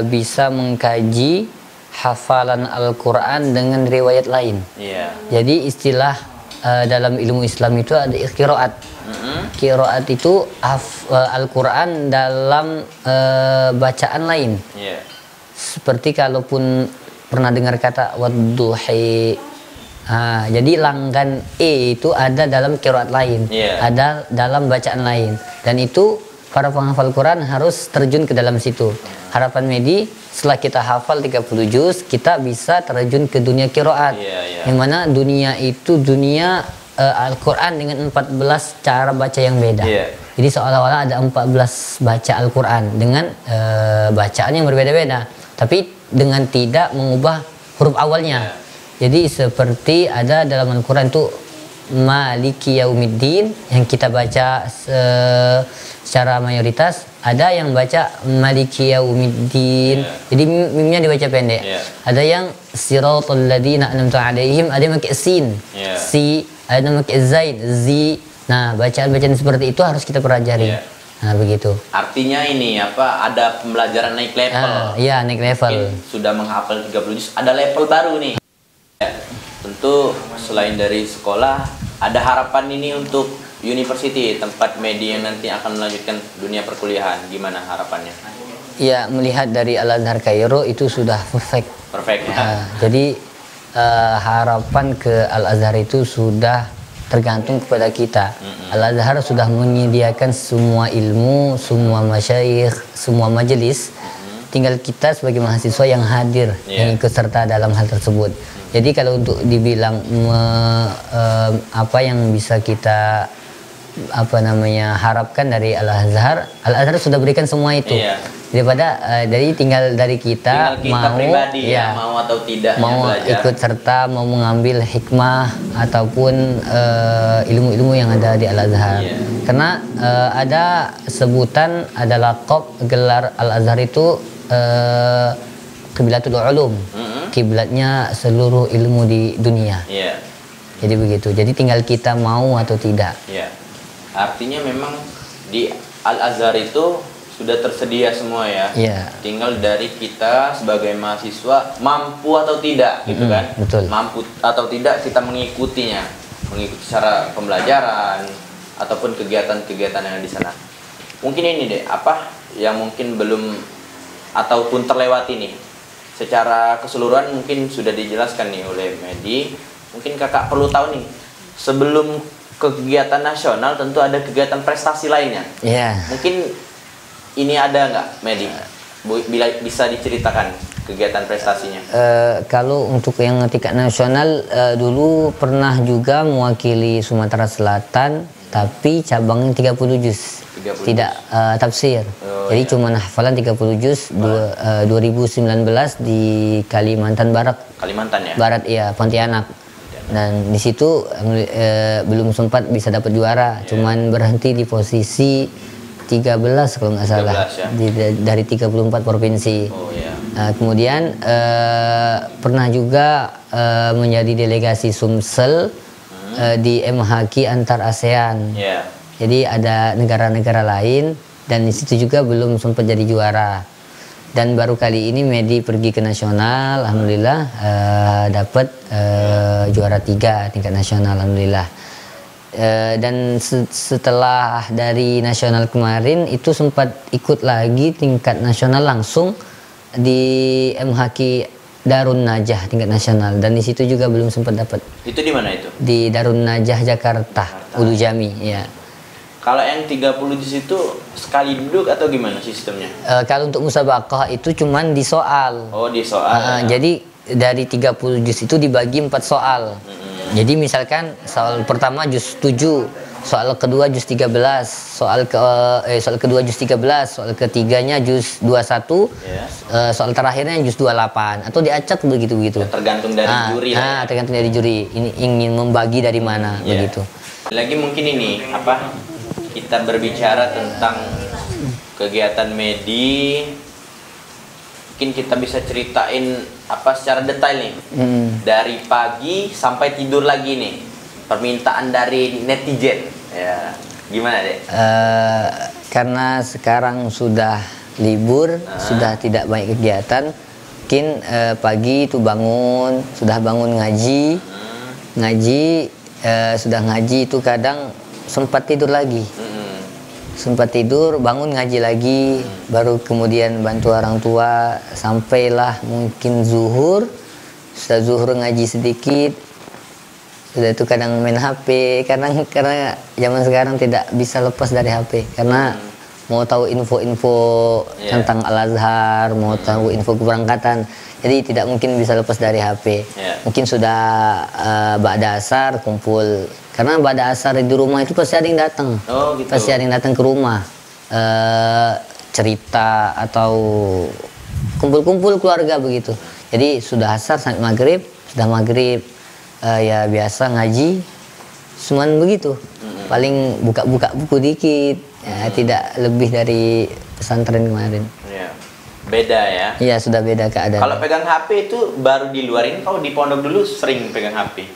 bisa mengkaji hafalan Al-Quran dengan riwayat lain. Jadi istilah dalam ilmu Islam itu ada qiraat. Qiraat itu Al-Quran dalam bacaan lain. Seperti kalaupun pernah dengar kata wadduhi, jadi langgan itu ada dalam qiraat lain, ada dalam bacaan lain, dan itu para penghafal Quran harus terjun ke dalam situ. Harapan Medi, setelah kita hafal 30 juz, kita bisa terjun ke dunia qiraat. Yang mana dunia itu dunia Al-Quran dengan 14 cara baca yang beda. Jadi seolah-olah ada 14 baca Al-Quran dengan bacaan yang berbeda-beda, tapi dengan tidak mengubah huruf awalnya. Jadi seperti ada dalam Al-Quran itu Maliki Yaumiddin yang kita baca secara mayoritas, ada yang baca Maliki Yaumiddin, jadi mimnya dibaca pendek. Ada yang Siratal ladzina an'amta 'alaihim, ada yang pakai sin, si, ada yang pakai zaid, zi. Nah, bacaan-bacaan seperti itu harus kita pelajari. Nah, begitu. Artinya ini apa? Ada pembelajaran naik level. Iya, naik level. Mungkin sudah menghafal 30 juz, ada level baru nih. Tentu selain dari sekolah, ada harapan ini untuk university, tempat Medi yang nanti akan melanjutkan dunia perkuliahan. Gimana harapannya? Ya, melihat dari Al-Azhar Kairo itu sudah perfect ya. Jadi harapan ke Al-Azhar itu sudah tergantung kepada kita. Al-Azhar sudah menyediakan semua ilmu, semua masyayikh, semua majelis. Tinggal kita sebagai mahasiswa yang hadir, yang ikut serta dalam hal tersebut. Jadi kalau untuk dibilang apa yang bisa kita harapkan dari Al-Azhar sudah berikan semua itu. Daripada dari tinggal dari kita, mau pribadi, mau atau tidak, mau ikut serta, mau mengambil hikmah ataupun ilmu-ilmu yang ada di Al-Azhar. Karena ada sebutan, ada laqab gelar Al-Azhar itu Qiblatul Ulum, kiblatnya seluruh ilmu di dunia. Jadi begitu. Jadi tinggal kita mau atau tidak. Artinya memang di Al-Azhar itu sudah tersedia semua ya. Tinggal dari kita sebagai mahasiswa mampu atau tidak, gitu kan? Betul. Mampu atau tidak kita mengikutinya, mengikuti cara pembelajaran ataupun kegiatan-kegiatan yang ada di sana. Mungkin ini deh, apa yang mungkin belum ataupun terlewati nih? Secara keseluruhan mungkin sudah dijelaskan nih oleh Medi. Mungkin kakak perlu tahu nih, sebelum kegiatan nasional tentu ada kegiatan prestasi lainnya. Mungkin ini ada nggak, Medi? Bila bisa diceritakan kegiatan prestasinya. Kalau untuk yang tingkat nasional, dulu pernah juga mewakili Sumatera Selatan, tapi cabangnya 30 juz. 30 tidak tafsir. Jadi iya. cuma hafalan 30 juz 2019 di Kalimantan Barat. Kalimantan ya? Barat iya, Pontianak. Dan di situ belum sempat bisa dapat juara, cuman berhenti di posisi 13 kalau nggak salah, 13, ya? dari 34 provinsi. Oh iya. Kemudian pernah juga menjadi delegasi Sumsel di MHQ antar ASEAN. Yeah. Jadi ada negara-negara lain dan di situ juga belum sempat jadi juara. Dan baru kali ini Medi pergi ke nasional, alhamdulillah dapat juara 3 tingkat nasional, alhamdulillah. Dan setelah dari nasional kemarin itu sempat ikut lagi tingkat nasional langsung di MHQ Darun Najah tingkat nasional, dan di situ juga belum sempat dapat. Itu di mana itu? Di Darun Najah Jakarta, Ulu Jami ya. Kalau yang 30 juz itu sekali duduk atau gimana sistemnya? Kalau untuk musabaqah itu cuman di soal. Oh, di soal. Jadi dari 30 juz itu dibagi 4 soal. Jadi misalkan soal pertama juz 7, soal kedua juz 13, soal kedua juz 13, soal ketiganya juz 21, soal terakhirnya juz 28, atau diacak begitu-begitu. Ya, tergantung dari juri lah. Tergantung dari juri. Ini ingin membagi dari mana begitu. Lagi mungkin ini apa? Kita berbicara tentang kegiatan Medi, mungkin kita bisa ceritain apa secara detail nih, dari pagi sampai tidur lagi nih, permintaan dari netizen, ya gimana deh? Karena sekarang sudah libur, sudah tidak banyak kegiatan, mungkin pagi itu sudah bangun ngaji, sudah ngaji itu kadang sempat tidur lagi. Sempat tidur, bangun ngaji lagi, baru kemudian bantu orang tua, sampailah mungkin zuhur, sudah zuhur ngaji sedikit, sudah itu kadang main HP, karena zaman sekarang tidak bisa lepas dari HP, karena mau tahu info-info tentang Al-Azhar, mau tahu info keberangkatan, jadi tidak mungkin bisa lepas dari HP. Mungkin sudah ba'da asar kumpul, karena pada asar di rumah itu pasti ada yang datang. Oh, gitu. Pasti ada yang datang ke rumah, cerita atau kumpul-kumpul keluarga begitu. Jadi sudah asar sampai maghrib, sudah maghrib ya biasa ngaji, cuman begitu. Paling buka-buka buku dikit, ya, tidak lebih dari pesantren kemarin. Ya. Beda ya? Iya, sudah beda keadaan. Kalau pegang HP itu baru di luar ini, kalau di pondok dulu sering pegang HP?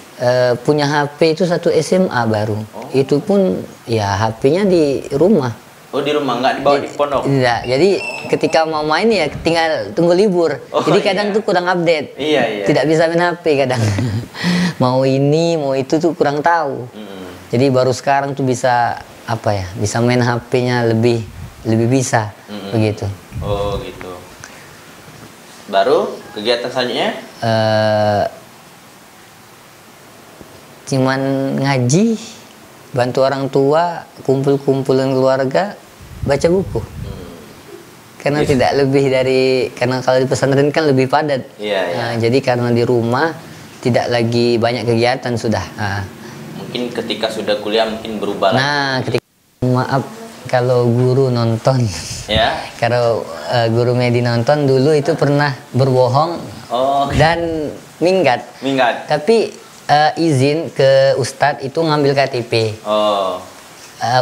Punya HP itu satu SMA baru. Itu pun ya HP-nya di rumah. Oh, di rumah, nggak dibawa di pondok? Tidak, jadi ketika mau main ya tinggal tunggu libur. Jadi kadang tuh kurang update. Iya. Tidak bisa main HP kadang. Mau ini, mau itu tuh kurang tahu. Jadi baru sekarang tuh bisa apa ya? Bisa main HP-nya lebih bisa begitu. Oh, gitu. Baru kegiatan selanjutnya? Cuman ngaji, bantu orang tua, kumpul-kumpulan keluarga, baca buku. Karena tidak lebih dari, karena kalau di pesantren kan lebih padat. Nah, jadi karena di rumah tidak lagi banyak kegiatan sudah. Mungkin ketika sudah kuliah mungkin berubah. Nah, ketika maaf kalau guru nonton. Ya. Kalau guru Medi nonton dulu itu pernah berbohong dan minggat. Tapi izin ke Ustadz itu ngambil KTP.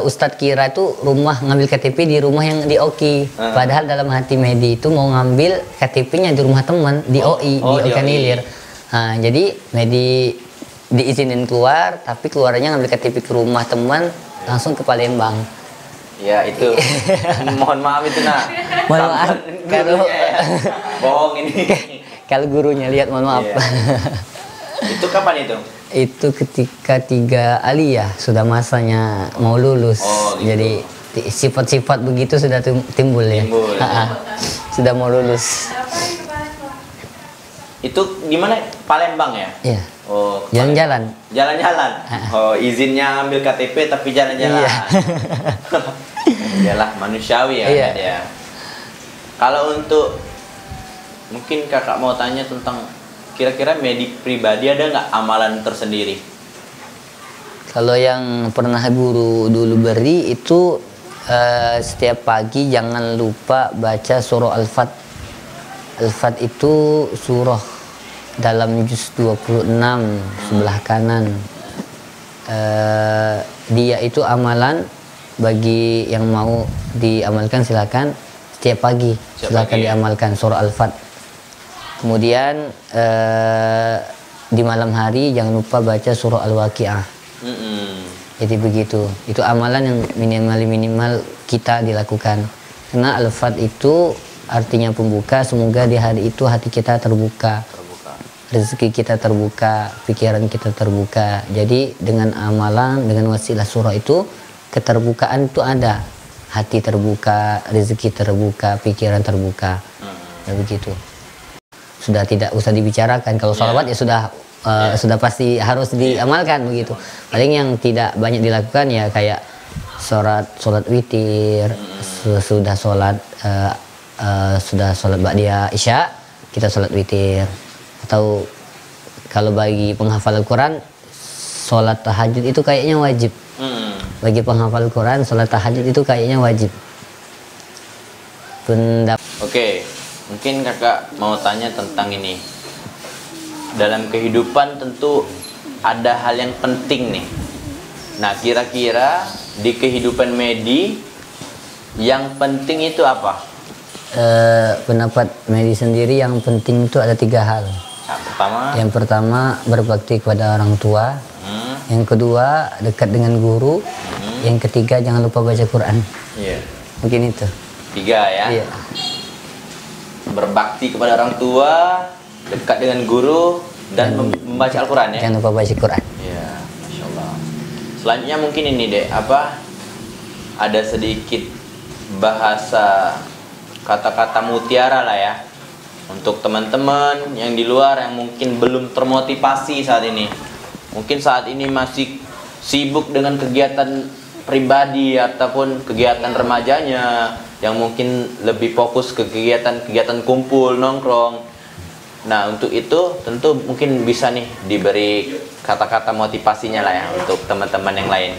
Ustadz kira itu rumah ngambil KTP di rumah yang di OKI. Padahal dalam hati Medi itu mau ngambil KTP-nya di rumah teman di OI, di Okanilir. Nah, jadi Medi diizinin keluar, tapi keluarnya ngambil KTP ke rumah teman langsung ke Palembang. Ya itu, mohon maaf itu nak. Mohon maaf kalau bohong ini. Kalau gurunya lihat, mohon maaf. Itu kapan itu? Itu ketika 3 aliyah sudah masanya mau lulus. Gitu. Jadi sifat-sifat begitu sudah timbul ya. Sudah mau lulus. Itu gimana? Palembang ya? Iya. Oh, jalan-jalan. Jalan-jalan. Oh, izinnya ambil KTP tapi jalan-jalan. Iya. Iyalah manusiawi ya. Iya. Ya. Kalau untuk mungkin kakak mau tanya tentang kira-kira Medi pribadi ada nggak amalan tersendiri? Kalau yang pernah guru dulu beri itu setiap pagi jangan lupa baca surah Al-Fat. Al-Fat itu surah dalam juz 26 sebelah kanan. Dia itu amalan bagi yang mau diamalkan silakan setiap pagi silakan diamalkan surah Al-Fat. Kemudian di malam hari jangan lupa baca surah Al-Waqiah. Jadi begitu. Itu amalan yang minimal kita dilakukan. Karena Al-Fat itu artinya pembuka. Semoga di hari itu hati kita terbuka. Rezeki kita terbuka, pikiran kita terbuka. Jadi dengan amalan, dengan wasilah surah itu, keterbukaan itu ada. Hati terbuka, rezeki terbuka, pikiran terbuka. Begitu. Sudah tidak usah dibicarakan. Kalau sholawat ya sudah pasti harus diamalkan begitu. Paling yang tidak banyak dilakukan ya kayak sholat witir, sudah sholat ba'diyah isya kita sholat witir. Atau kalau bagi penghafal Al-Quran sholat tahajud itu kayaknya wajib. Bagi penghafal Al-Quran sholat tahajud itu kayaknya wajib. Oke, mungkin kakak mau tanya tentang ini. Dalam kehidupan tentu ada hal yang penting nih. Nah, kira-kira di kehidupan Medi yang penting itu apa? Pendapat Medi sendiri yang penting itu ada 3 hal. Yang pertama berbakti kepada orang tua. Yang kedua dekat dengan guru. Yang ketiga jangan lupa baca Quran. Mungkin itu 3 ya. Berbakti kepada orang tua, dekat dengan guru, dan membaca Al-Quran ya. Jangan lupa baca Quran. Ya, Masya Allah. Selanjutnya mungkin ini deh, ada sedikit bahasa kata-kata mutiara lah ya, untuk teman-teman yang di luar yang mungkin belum termotivasi saat ini. Mungkin saat ini masih sibuk dengan kegiatan pribadi ataupun kegiatan remajanya, yang mungkin lebih fokus ke kegiatan kumpul, nongkrong. Nah, untuk itu tentu mungkin bisa nih diberi kata-kata motivasinya lah ya untuk teman-teman yang lain.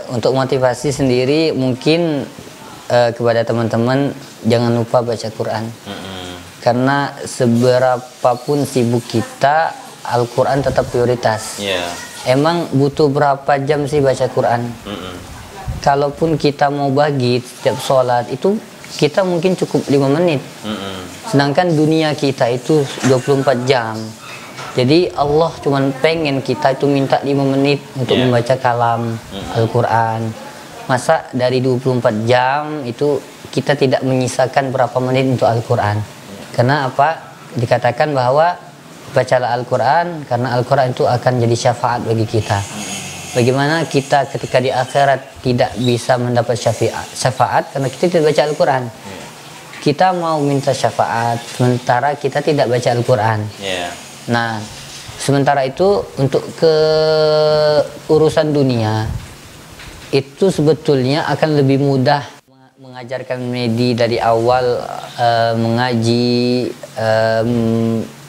Untuk motivasi sendiri mungkin kepada teman-teman jangan lupa baca Quran. Karena seberapapun sibuk kita, Al-Quran tetap prioritas. Emang butuh berapa jam sih baca Quran? Kalaupun kita mau bagi setiap sholat itu kita mungkin cukup 5 menit. Sedangkan dunia kita itu 24 jam. Jadi Allah cuman pengen kita itu minta 5 menit untuk membaca kalam Al-Quran. Masa dari 24 jam itu kita tidak menyisakan berapa menit untuk Al-Quran. Karena apa? Dikatakan bahwa bacalah Al-Quran karena Al-Quran itu akan jadi syafaat bagi kita. Bagaimana kita ketika di akhirat tidak bisa mendapat syafaat karena kita tidak baca Al-Quran. Kita mau minta syafaat sementara kita tidak baca Al-Quran. Nah, sementara itu untuk urusan dunia itu sebetulnya akan lebih mudah. Mengajarkan Medi dari awal mengaji,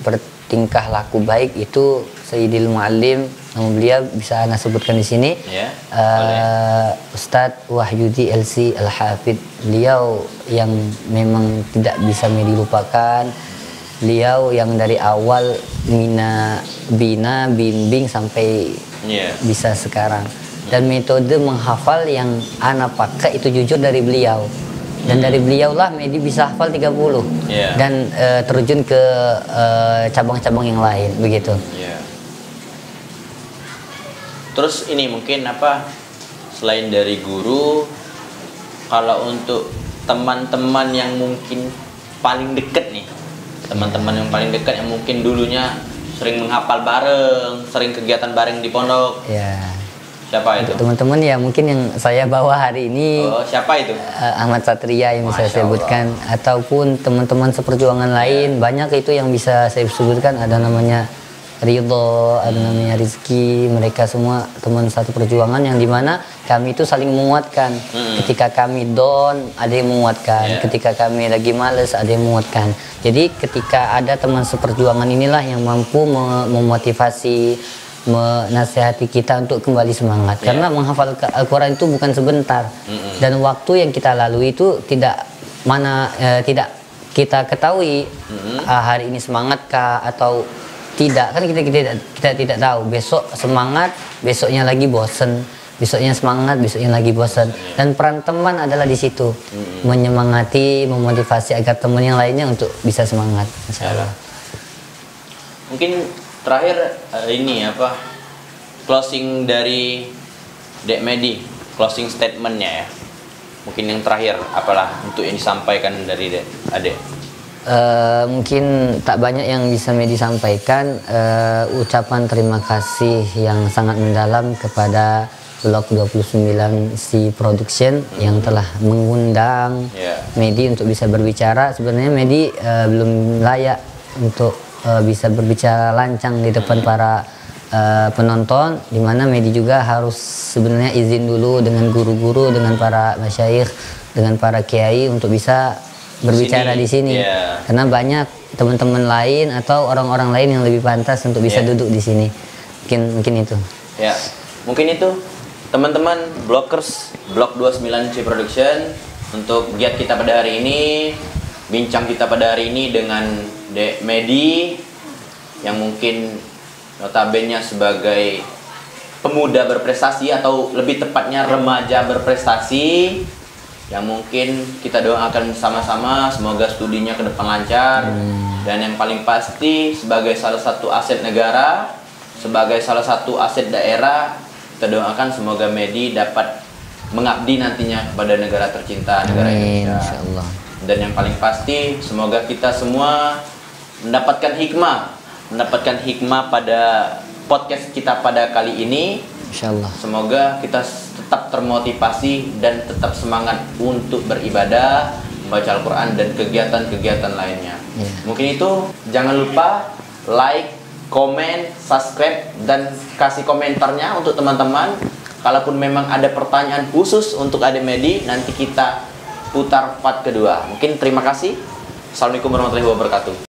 bertingkah laku baik itu Sayyidil Muallim, nama beliau bisa Anda sebutkan di sini. Ustadz Wahyudi LC Al-Hafidh, beliau yang memang tidak bisa Medi lupakan. Beliau yang dari awal bina bimbing sampai bisa sekarang. Dan metode menghafal yang anak pakai itu jujur dari beliau. Dan dari beliau lah Medi bisa hafal 30 dan terjun ke cabang-cabang yang lain begitu. Terus ini mungkin selain dari guru, kalau untuk teman-teman yang mungkin paling dekat nih, teman-teman yang paling dekat yang mungkin dulunya sering menghafal bareng, sering kegiatan bareng di pondok. Siapa itu? Teman-teman ya mungkin yang saya bawa hari ini. Siapa itu? Ahmad Satria yang bisa saya sebutkan, ataupun teman-teman seperjuangan lain banyak itu yang bisa saya sebutkan. Ada namanya Ridho, ada namanya Rizky, mereka semua teman satu perjuangan yang dimana kami itu saling menguatkan. Ketika kami down, ada yang menguatkan. Ketika kami lagi males, ada yang menguatkan. Jadi ketika ada teman seperjuangan inilah yang mampu memotivasi, menasihati kita untuk kembali semangat. Karena menghafal Al-Quran itu bukan sebentar. Dan waktu yang kita lalui itu tidak kita ketahui hari ini semangat kah atau tidak, kan kita tidak tahu. Besok semangat, besoknya lagi bosen, besoknya semangat, besoknya lagi bosen. Dan peran teman adalah di situ, menyemangati, memotivasi agar teman yang lainnya untuk bisa semangat. Insyaallah. Mungkin terakhir ini closing dari Dek Medi, closing statementnya ya. Mungkin yang terakhir apalah untuk yang disampaikan dari Adek. Mungkin tak banyak yang bisa Medi sampaikan. Ucapan terima kasih yang sangat mendalam kepada Blok 29 C Production yang telah mengundang Medi untuk bisa berbicara. Sebenarnya Medi belum layak untuk bisa berbicara lancang di depan para penonton, dimana Medi juga harus sebenarnya izin dulu dengan guru-guru, dengan para masyayikh, dengan para kiai untuk bisa berbicara di sini. Karena banyak teman-teman lain atau orang-orang lain yang lebih pantas untuk bisa duduk di sini. Mungkin itu. Ya, mungkin itu teman-teman Blockers Blok 29 C Production untuk giat kita pada hari ini, bincang kita pada hari ini dengan Dek Medi yang mungkin notabene sebagai pemuda berprestasi atau lebih tepatnya remaja berprestasi, yang mungkin kita doakan sama-sama semoga studinya ke depan lancar, dan yang paling pasti sebagai salah satu aset negara, sebagai salah satu aset daerah, kita doakan semoga Medi dapat mengabdi nantinya kepada negara tercinta, negara Indonesia. Insyaallah. Dan yang paling pasti semoga kita semua mendapatkan hikmah pada podcast kita pada kali ini. Insyaallah. Semoga kita tetap termotivasi dan tetap semangat untuk beribadah, membaca Al-Quran dan kegiatan-kegiatan lainnya. Mungkin itu, jangan lupa like, komen, subscribe, dan kasih komentarnya untuk teman-teman. Kalaupun memang ada pertanyaan khusus untuk Adek Medi, nanti kita putar part kedua. Mungkin terima kasih. Assalamualaikum warahmatullahi wabarakatuh.